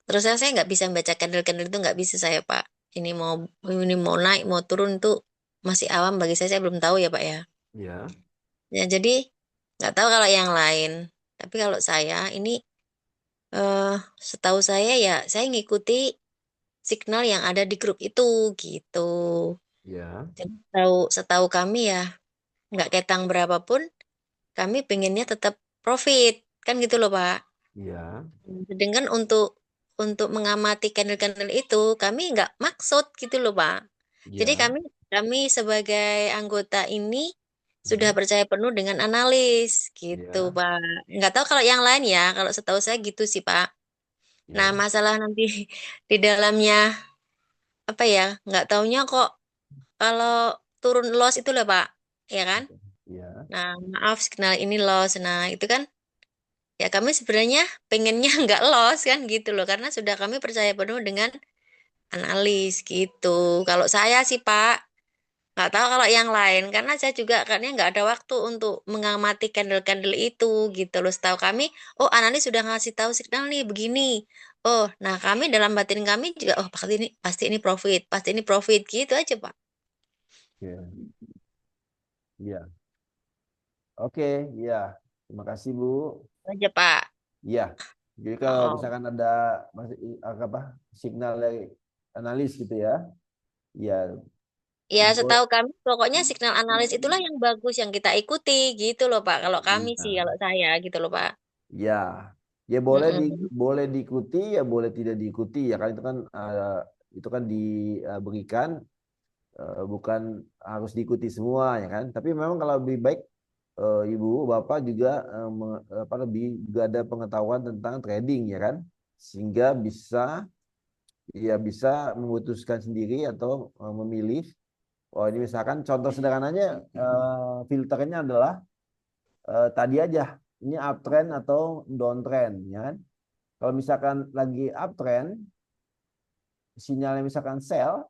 terus saya nggak bisa baca candle-candle itu nggak bisa saya Pak. Ini mau ini mau naik mau turun tuh masih awam bagi saya belum tahu ya Pak ya. ya, Ya jadi nggak tahu kalau yang lain. Tapi kalau saya ini eh setahu saya ya saya ngikuti signal yang ada di grup itu gitu. ya, Jadi setahu kami ya nggak ketang berapapun kami pengennya tetap profit kan gitu loh Pak. ya, Sedangkan untuk untuk mengamati candle-candle itu kami nggak maksud gitu loh Pak. Jadi Ya. kami sebagai anggota ini sudah Hmm. percaya penuh dengan analis gitu Ya. Pak. Nggak tahu kalau yang lain ya, kalau setahu saya gitu sih Pak. Nah Ya. masalah nanti di dalamnya apa ya, nggak taunya kok kalau turun loss itu loh Pak, ya kan? Ya. Nah maaf signal ini loss. Nah itu kan ya kami sebenarnya pengennya nggak loss kan gitu loh, karena sudah kami percaya penuh dengan analis gitu. Kalau saya sih Pak, nggak tahu kalau yang lain, karena saya juga karena nggak ada waktu untuk mengamati candle-candle itu gitu loh. Setahu kami, oh analis sudah ngasih tahu signal nih begini. Oh, nah kami dalam batin kami juga, oh pasti ini profit gitu aja Pak. Ya. Ya. Oke, ya. Terima kasih, Bu. Aja Pak. Iya. Jadi kalau Oh. misalkan ada apa signal dari analis gitu ya, ya Ya, Ibu, setahu kami pokoknya signal analis itulah yang bagus yang kita ikuti gitu loh Pak. Kalau kami sih, iya. kalau saya gitu loh Pak. Ya, ya boleh Mm-mm. boleh diikuti ya boleh tidak diikuti ya kan itu kan diberikan bukan harus diikuti semua ya kan. Tapi memang kalau lebih baik ibu bapak juga apa lebih juga ada pengetahuan tentang trading ya kan, sehingga bisa memutuskan sendiri atau memilih. Oh ini misalkan contoh sederhananya filternya adalah tadi aja ini uptrend atau downtrend ya kan. Kalau misalkan lagi uptrend, sinyalnya misalkan sell,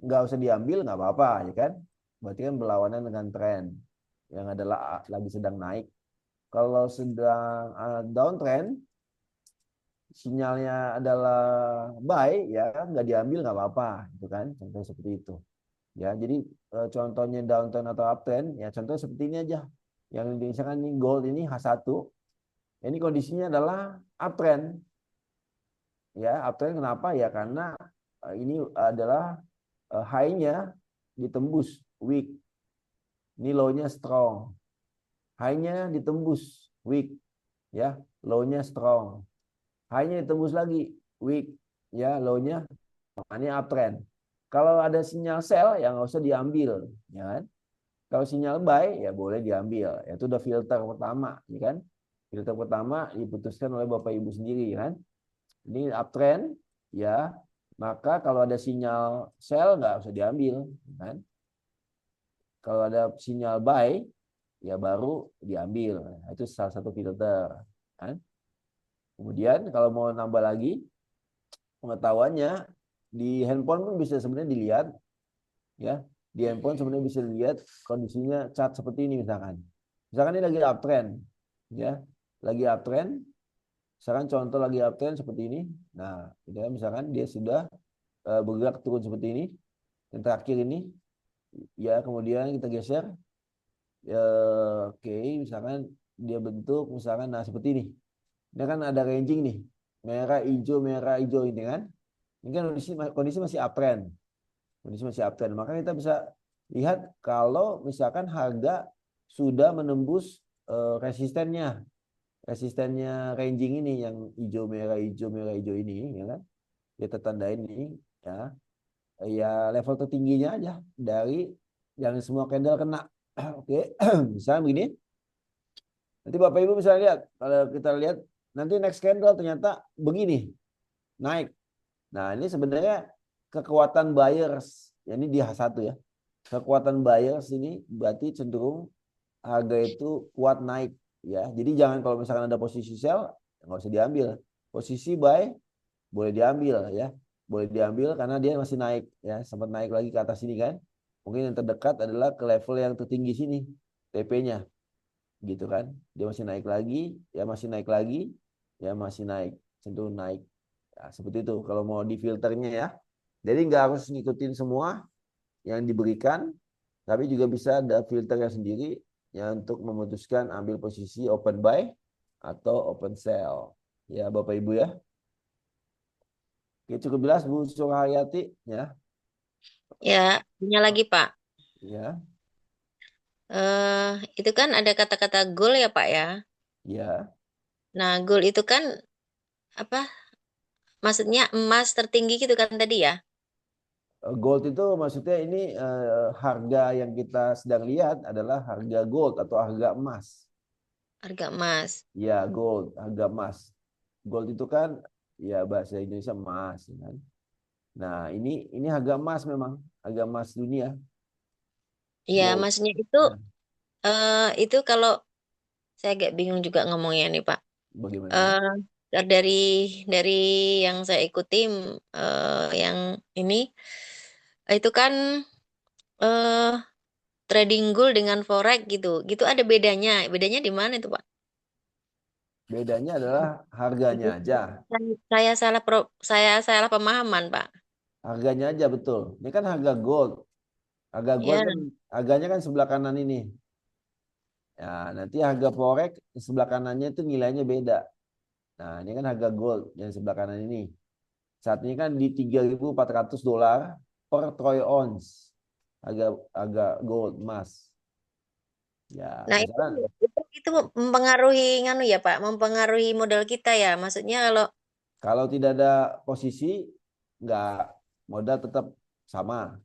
nggak usah diambil, nggak apa-apa, ya kan? Berarti kan berlawanan dengan tren yang adalah lagi sedang naik. Kalau sedang downtrend, sinyalnya adalah buy, ya nggak diambil, nggak apa-apa, gitu kan? Contoh seperti itu. Ya, jadi contohnya downtrend atau uptrend, ya contoh seperti ini aja. Yang misalkan ini gold ini H1, ini kondisinya adalah uptrend. Ya, uptrend kenapa? Ya karena ini adalah high-nya ditembus weak. Ini low-nya strong. High-nya ditembus weak, ya. Low-nya strong. High-nya ditembus lagi weak, ya. Low-nya ini uptrend. Kalau ada sinyal sell ya nggak usah diambil, ya kan? Kalau sinyal buy ya boleh diambil. Itu udah filter pertama, ya kan? Filter pertama diputuskan oleh Bapak Ibu sendiri, ya kan? Ini uptrend, ya. Maka kalau ada sinyal sell nggak usah diambil, ya kan? Kalau ada sinyal buy, ya baru diambil. Nah, itu salah satu filter. Kan? Kemudian kalau mau nambah lagi pengetahuannya di handphone pun bisa sebenarnya dilihat, ya. Di handphone sebenarnya bisa dilihat kondisinya chart seperti ini misalkan. Misalkan ini lagi uptrend, ya. Lagi uptrend. Misalkan contoh lagi uptrend seperti ini. Nah, misalkan dia sudah bergerak turun seperti ini. Yang terakhir ini, ya kemudian kita geser. Ya, oke, misalkan dia bentuk misalkan nah seperti ini. Ini kan ada ranging nih. Merah, hijau ini kan. Ini kan kondisi masih uptrend. Kondisi masih uptrend. Maka kita bisa lihat kalau misalkan harga sudah menembus resistennya. Resistennya ranging ini yang merah, hijau ini ya kan. Kita tandain ini ya. Ya level tertingginya aja dari yang semua candle kena. Oke, misalnya begini. Nanti Bapak Ibu bisa lihat, kalau kita lihat nanti next candle ternyata begini, naik. Nah, ini sebenarnya kekuatan buyers. Ya, ini di H1 ya. Kekuatan buyers ini berarti cenderung harga itu kuat naik ya. Jadi jangan kalau misalkan ada posisi sell nggak usah diambil. Posisi buy boleh diambil ya. Boleh diambil karena dia masih naik ya, sempat naik lagi ke atas sini kan. Mungkin yang terdekat adalah ke level yang tertinggi sini, TP-nya. Gitu kan, dia masih naik lagi, ya masih naik lagi, ya masih naik, cenderung naik, ya, seperti itu kalau mau di filternya ya. Jadi nggak harus ngikutin semua yang diberikan, tapi juga bisa ada filternya sendiri ya untuk memutuskan ambil posisi open buy atau open sell ya Bapak Ibu ya. Oke, cukup jelas Bu Surahayati ya. Ya, punya lagi Pak. Ya. Itu kan ada kata-kata goal ya Pak ya. Ya. Nah, goal itu kan apa? maksudnya emas tertinggi gitu kan tadi ya? Gold itu maksudnya ini harga yang kita sedang lihat adalah harga gold atau harga emas. Harga emas. Ya, gold, harga emas. Gold itu kan ya bahasa Indonesia emas, ya kan. Nah, ini harga emas memang, harga emas dunia, Iya, gold. maksudnya itu Ya, itu kalau saya agak bingung juga ngomongnya nih Pak. bagaimana? Eh dari dari yang saya ikuti yang ini itu kan eh trading gold dengan forex gitu. Gitu ada bedanya. Bedanya di mana itu Pak? Bedanya adalah harganya aja. Saya salah saya salah pemahaman Pak. Harganya aja betul. Ini kan harga gold. Harga gold Ya, kan harganya kan sebelah kanan ini. Ya, nanti harga forex sebelah kanannya itu nilainya beda. Nah, ini kan harga gold yang sebelah kanan ini. Saat ini kan di $3.400 per troy ounce. Harga gold emas. Ya, nah misalkan itu mempengaruhi nganu ya Pak, mempengaruhi modal kita ya. Maksudnya kalau kalau tidak ada posisi, nggak, modal tetap sama.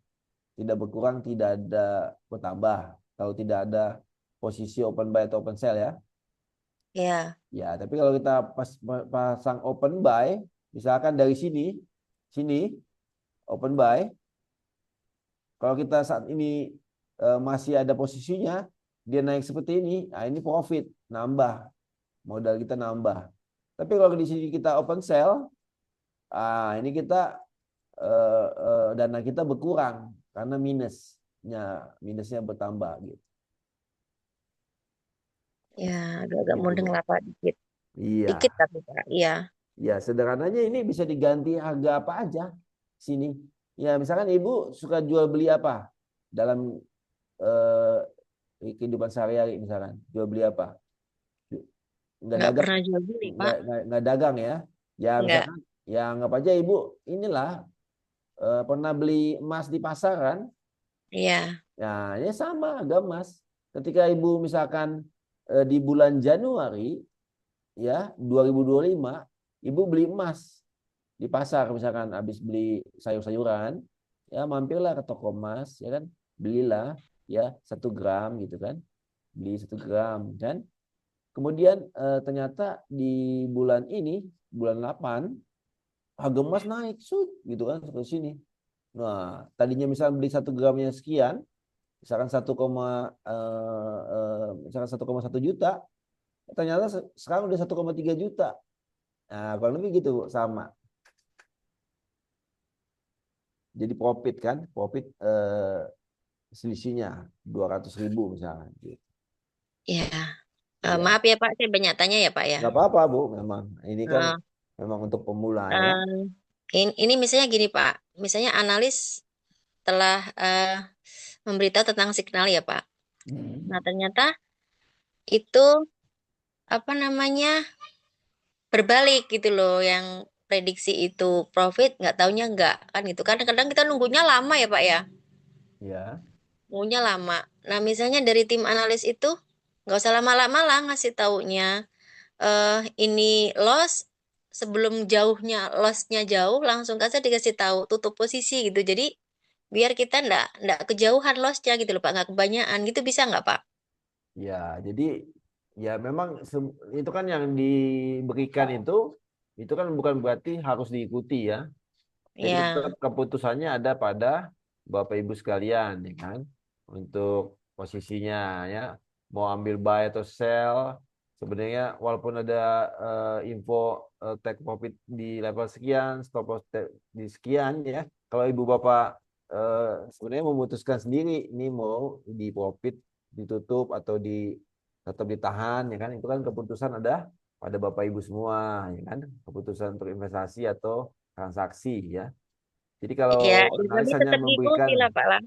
Tidak berkurang, tidak ada bertambah. Kalau tidak ada posisi open buy atau open sell ya. ya, Ya, tapi kalau kita pasang open buy, misalkan dari sini, sini open buy, kalau kita saat ini masih ada posisinya, dia naik seperti ini, nah ini profit, nambah, modal kita nambah. Tapi kalau di sini kita open sell, ini kita dana kita berkurang karena minusnya bertambah gitu. ya agak-agak Gitu, mudeng Bu. lah Pak dikit. Dikit Iya, tapi Pak, iya. ya sederhananya ini bisa diganti harga apa aja sini. Ya, misalkan Ibu suka jual beli apa dalam eh, kehidupan sehari-hari, misalkan jual beli apa? Nggak Nggak dagang, pernah jual beli Pak. nggak dagang ya. Ya Nggak, misalkan, ya anggap aja Ibu inilah pernah beli emas di pasaran. iya, Nah, ini sama harga emas. Ketika Ibu misalkan di bulan Januari ya 2025, Ibu beli emas di pasar, misalkan habis beli sayur-sayuran, ya mampirlah ke toko emas, ya kan, belilah ya 1 gram gitu kan, beli 1 gram kan. Kemudian ternyata di bulan ini, bulan 8, harga emas naik gitu kan ke sini. Nah, tadinya misalkan beli 1 gramnya sekian, misalkan misalkan 1,1 juta, ternyata sekarang udah 1,3 juta. Nah, kurang lebih gitu, Bu, sama. Jadi profit kan, profit selisihnya 200.000 misalnya. Gitu. iya. Ya, Maaf ya Pak, saya banyak tanya ya Pak ya. nggak apa-apa Bu, memang ini kan Eh, memang untuk pemula ya. eh, ini misalnya gini Pak, misalnya analis telah memberitahu tentang signal ya Pak. Hmm. Nah ternyata itu apa namanya berbalik gitu loh, yang prediksi itu profit nggak taunya nggak kan gitu. Kadang-kadang kita nunggunya lama ya Pak ya, Ya, nunggunya lama. Nah misalnya dari tim analis itu nggak usah lama-lama lah ngasih taunya ini loss sebelum lossnya jauh langsung aja dikasih tahu tutup posisi gitu. Jadi biar kita ndak kejauhan lossnya gitu loh Pak, nggak kebanyakan gitu, bisa nggak Pak? ya. Jadi ya memang itu kan yang diberikan itu kan bukan berarti harus diikuti ya. Jadi tetap Ya, keputusannya ada pada Bapak Ibu sekalian, ya kan, untuk posisinya ya, mau ambil buy atau sell. Sebenarnya walaupun ada info take profit di level sekian, stop loss di sekian ya. Kalau Ibu Bapak sebenarnya memutuskan sendiri ini mau di profit ditutup atau tetap ditahan, ya kan, itu kan keputusan ada pada Bapak Ibu semua, ya kan, keputusan untuk investasi atau transaksi ya. Jadi kalau ya, analis tapi hanya tetap memberikan, ngikuti lah Pak lah.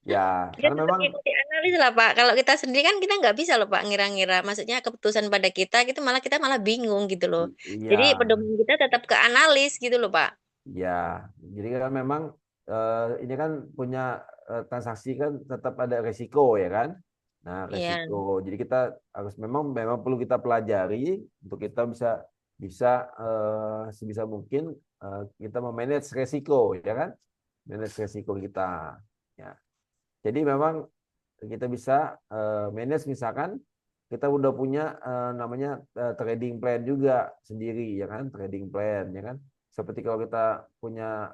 ya Ya karena tetap memang ngikuti analis lah Pak. Kalau kita sendiri kan kita nggak bisa loh Pak ngira-ngira. Maksudnya keputusan pada kita gitu malah kita malah bingung gitu loh. Jadi ya, pedoman kita tetap ke analis gitu loh Pak. ya, jadi kan memang ini kan punya transaksi kan tetap ada resiko ya kan. Nah, Iya, resiko. Jadi kita harus memang perlu kita pelajari untuk kita bisa bisa sebisa mungkin kita memanage resiko, ya kan? Manage resiko kita. Ya. Jadi memang kita bisa manage, misalkan kita udah punya namanya trading plan juga sendiri, ya kan? Trading plan, ya kan? Seperti kalau kita punya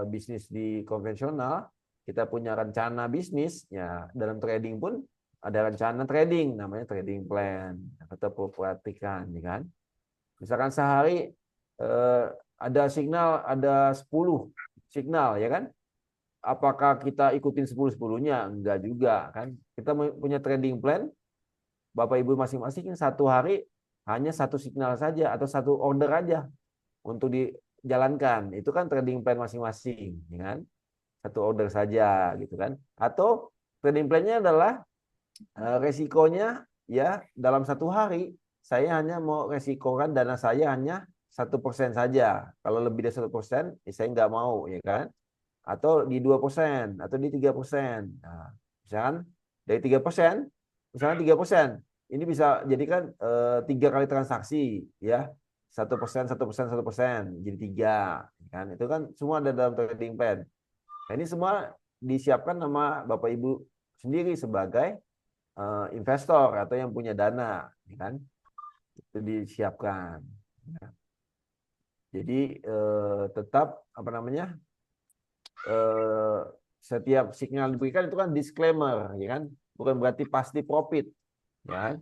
bisnis di konvensional, kita punya rencana bisnis, ya dalam trading pun ada rencana trading, namanya trading plan. Kita perlu perhatikan, ya kan? Misalkan sehari ada signal, ada 10 signal, ya kan? Apakah kita ikutin 10-10-nya? Enggak juga, kan? Kita punya trading plan, Bapak Ibu masing-masing satu hari hanya satu signal saja atau satu order aja untuk dijalankan. Itu kan trading plan masing-masing, ya kan? Satu order saja, gitu kan? Atau trading plan-nya adalah resikonya, ya dalam satu hari saya hanya mau resikokan dana saya hanya 1% saja. Kalau lebih dari 1%, ya saya nggak mau, ya kan? Atau di 2% atau di 3%. Nah, misalkan dari 3%, misalkan 3%, ini bisa jadikan 3 kali transaksi, ya. 1%, 1%, 1%, jadi 3, kan? Itu kan semua ada dalam trading plan. Nah, ini semua disiapkan sama Bapak Ibu sendiri sebagai investor atau yang punya dana, ya kan? Itu disiapkan. Ya. Jadi tetap apa namanya? Setiap signal diberikan itu kan disclaimer, ya kan? Bukan berarti pasti profit, ya kan?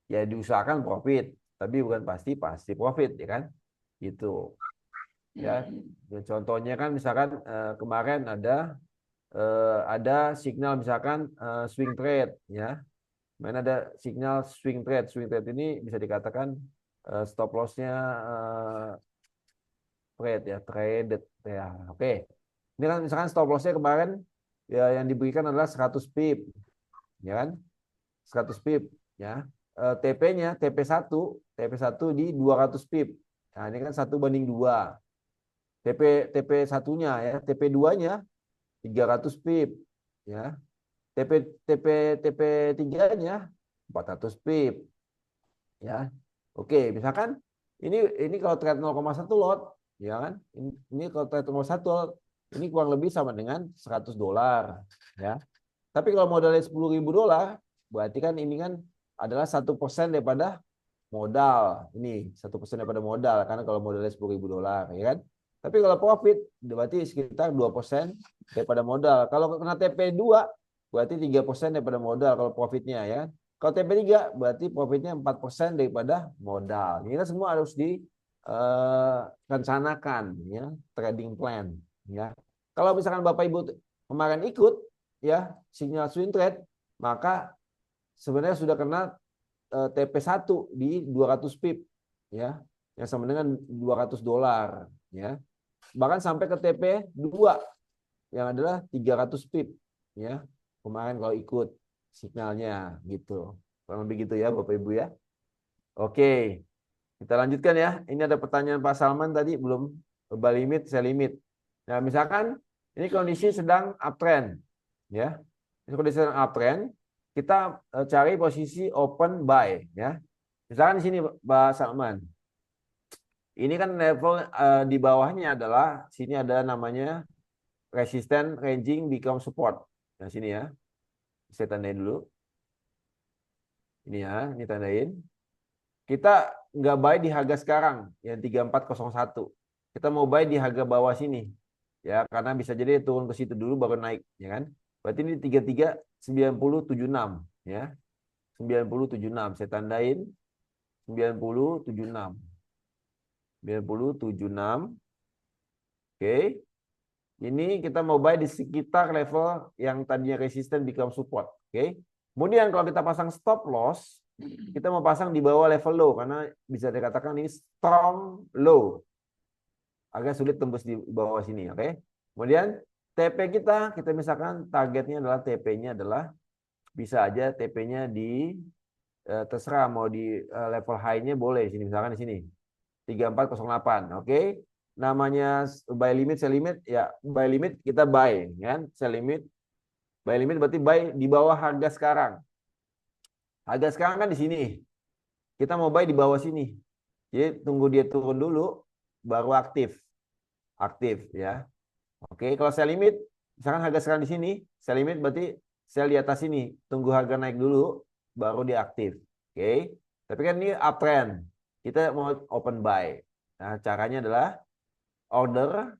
Ya diusahakan profit, tapi bukan pasti profit, ya kan? Gitu. Ya, contohnya kan misalkan kemarin ada signal misalkan swing trade, ya. Mana ada signal swing trade. Swing trade ini bisa dikatakan stop loss-nya trade, ya, traded, ya. Oke. Ini kan misalkan stop loss-nya kemarin ya yang diberikan adalah 100 pip, ya kan? 100 pip, ya. TP-nya TP1 di 200 pip. Nah, ini kan 1:2. TP satunya, ya, TP2-nya 300 pip, ya. TP 3-nya 400 pip, ya. Oke, misalkan ini kalau trade 0,1 lot, ya kan? Ini kalau trade 0,1 lot, ini kurang lebih sama dengan $100, ya. Tapi kalau modalnya $10.000, berarti kan ini kan adalah 1% daripada modal. Ini 1% daripada modal, karena kalau modalnya $10.000, ya kan? Tapi kalau profit berarti sekitar 2% daripada modal. Kalau kena TP2 berarti 3% daripada modal kalau profitnya, ya. Kalau TP3 berarti profitnya 4% daripada modal. Ini kan semua harus direncanakan, ya, trading plan, ya. Kalau misalkan Bapak Ibu kemarin ikut, ya, signal swing trade, maka sebenarnya sudah kena TP1 di 200 pip, ya, yang sama dengan $200, ya. Bahkan sampai ke TP2 yang adalah 300 pip, ya. Kemarin kalau ikut signalnya, gitu. Kurang lebih gitu, ya Bapak Ibu, ya. Oke. Kita lanjutkan, ya. Ini ada pertanyaan Pak Salman tadi belum buy limit, sell limit. Nah, misalkan ini kondisi sedang uptrend, ya. Ini kondisi sedang uptrend, kita cari posisi open buy, ya. Misalkan di sini Pak Salman. Ini kan level di bawahnya adalah sini ada namanya resisten, ranging, become support. Nah, sini, ya. Saya tandain dulu. Ini, ya, ini tandain. Kita nggak buy di harga sekarang yang 3401. Kita mau buy di harga bawah sini, ya, karena bisa jadi turun ke situ dulu baru naik, ya kan? Berarti ini 339076, ya. 9076 saya tandain 9076. 9076. Oke. Ini kita mau buy di sekitar level yang tadinya resisten become support, oke. Kemudian kalau kita pasang stop loss, kita mau pasang di bawah level low karena bisa dikatakan ini strong low. Agak sulit tembus di bawah sini, oke. Kemudian TP kita misalkan targetnya adalah TP-nya adalah bisa aja TP-nya di terserah mau di level high-nya boleh sini, misalkan di sini 3408, oke. Namanya buy limit, sell limit, ya. Buy limit kita buy, kan? Sell limit, buy limit berarti buy di bawah harga sekarang. Harga sekarang kan di sini. Kita mau buy di bawah sini. Jadi tunggu dia turun dulu, baru aktif ya. Oke, kalau sell limit, misalkan harga sekarang di sini, sell limit berarti sell di atas ini, tunggu harga naik dulu, baru dia aktif. Oke, tapi kan ini uptrend, kita mau open buy. Nah, caranya adalah order,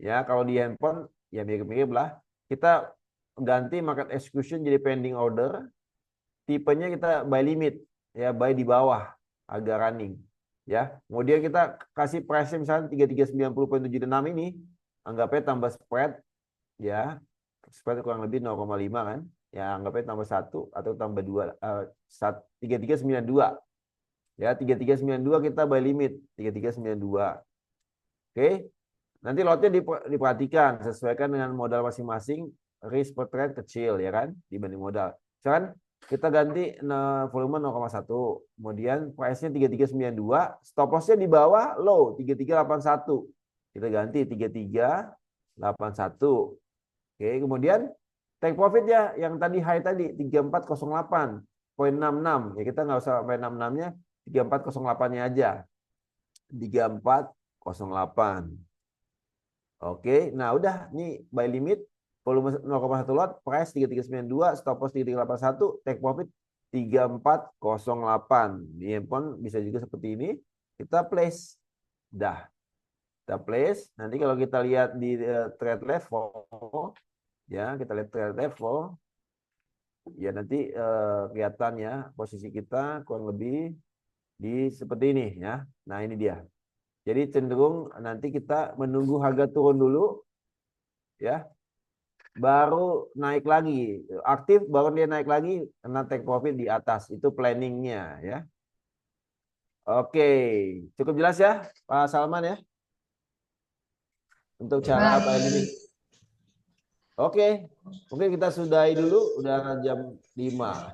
ya kalau di handphone, ya mirip-mirip lah. Kita ganti market execution jadi pending order, tipenya kita buy limit, ya buy di bawah, harga running. Ya, kemudian kita kasih price misalnya 3390.76 ini, anggapnya tambah spread, ya spread kurang lebih 0,5 kan, ya anggapnya tambah 1 atau tambah 2, 3392, ya 3392 kita buy limit 3392. Oke, nanti lotnya diperhatikan, sesuaikan dengan modal masing-masing, risk per trade kecil ya kan dibanding modal. Misalkan kita ganti volume 0,1, kemudian price-nya 3392, stop loss-nya di bawah low 3381. Kita ganti 3381. Oke, kemudian take profit-nya yang tadi high tadi 3408.66. Ya kita nggak usah sampai 66-nya, 3408-nya aja. 3408. Oke, nah udah nih buy limit volume 0,1 lot, price 3392, stop loss 3381, take profit 3408. Di handphone bisa juga seperti ini. Kita place. Dah. Kita place. Nanti kalau kita lihat di trade level, ya kita lihat trade level, ya nanti kelihatan ya posisi kita kurang lebih di seperti ini ya. Nah ini dia. Jadi cenderung nanti kita menunggu harga turun dulu, ya. Baru naik lagi, aktif baru dia naik lagi, karena take profit di atas, itu planningnya ya. Oke, cukup jelas ya Pak Salman ya untuk cara buy limit. Oke, mungkin kita sudahi dulu, udah jam 5.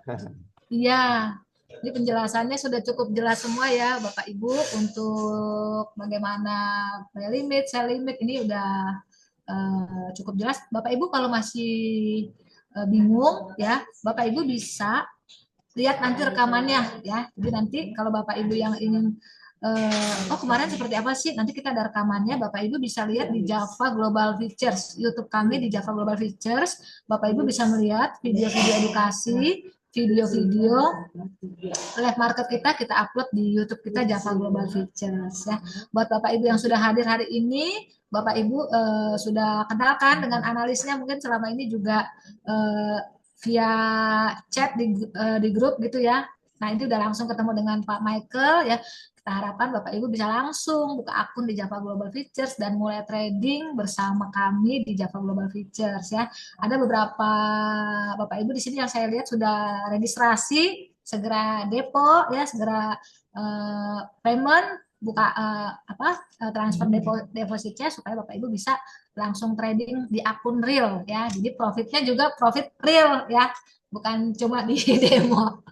Iya, ini penjelasannya sudah cukup jelas semua ya Bapak Ibu untuk bagaimana buy limit, sell limit ini udah cukup jelas. Bapak Ibu kalau masih bingung ya, Bapak Ibu bisa lihat nanti rekamannya ya. Jadi nanti kalau Bapak Ibu yang ingin kemarin seperti apa sih? Nanti kita ada rekamannya. Bapak Ibu bisa lihat di Java Global Features, YouTube kami di Java Global Features. Bapak Ibu bisa melihat video-video edukasi, video-video live market kita upload di YouTube kita Java Global Features ya. Buat Bapak Ibu yang sudah hadir hari ini, Bapak Ibu sudah kenalkan dengan analisnya mungkin selama ini juga via chat di grup gitu ya. Nah, ini udah langsung ketemu dengan Pak Michael ya. Kita harapkan Bapak Ibu bisa langsung buka akun di Java Global Features dan mulai trading bersama kami di Java Global Features ya. Ada beberapa Bapak Ibu di sini yang saya lihat sudah registrasi, segera depo ya, segera payment, buka transfer depositnya supaya Bapak Ibu bisa langsung trading di akun real ya. Jadi profitnya juga profit real ya, bukan cuma di demo.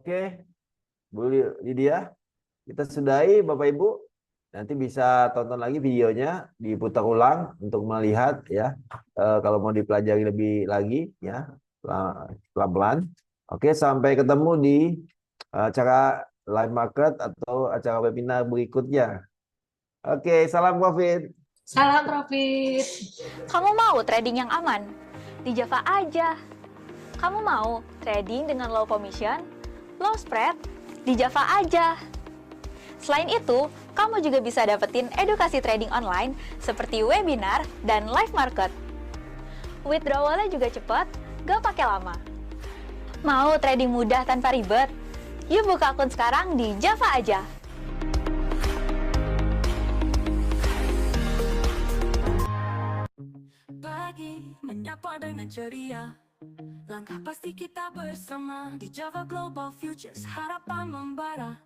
Oke, Bu Lydia, kita sudahi Bapak Ibu. Nanti bisa tonton lagi videonya, diputar ulang untuk melihat ya. Kalau mau dipelajari lebih lagi ya, pelan-pelan. Oke, sampai ketemu di acara live market atau acara webinar berikutnya. Oke, salam profit. Salam profit. Kamu mau trading yang aman? Di Java aja. Kamu mau trading dengan low commission, low spread? Di Java aja. Selain itu, kamu juga bisa dapetin edukasi trading online seperti webinar dan live market. Withdrawalnya juga cepat, gak pakai lama. Mau trading mudah tanpa ribet? Yuk buka akun sekarang di Java aja. Pagi menyapa dengan ceria, langkah pasti kita bersama di Java Global Futures, harapan membara.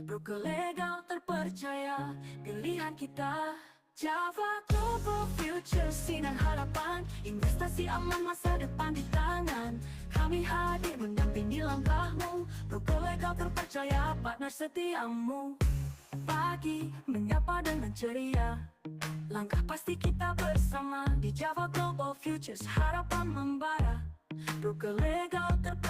Broker legal terpercaya, pilihan kita Java Global Futures, sinar harapan, investasi aman, masa depan di tangan. Kami hadir mendampingi langkahmu, broker legal terpercaya, partner setiamu. Pagi menyapa dengan ceria, langkah pasti kita bersama di Java Global Futures, harapan membara. Broker legal terpercaya.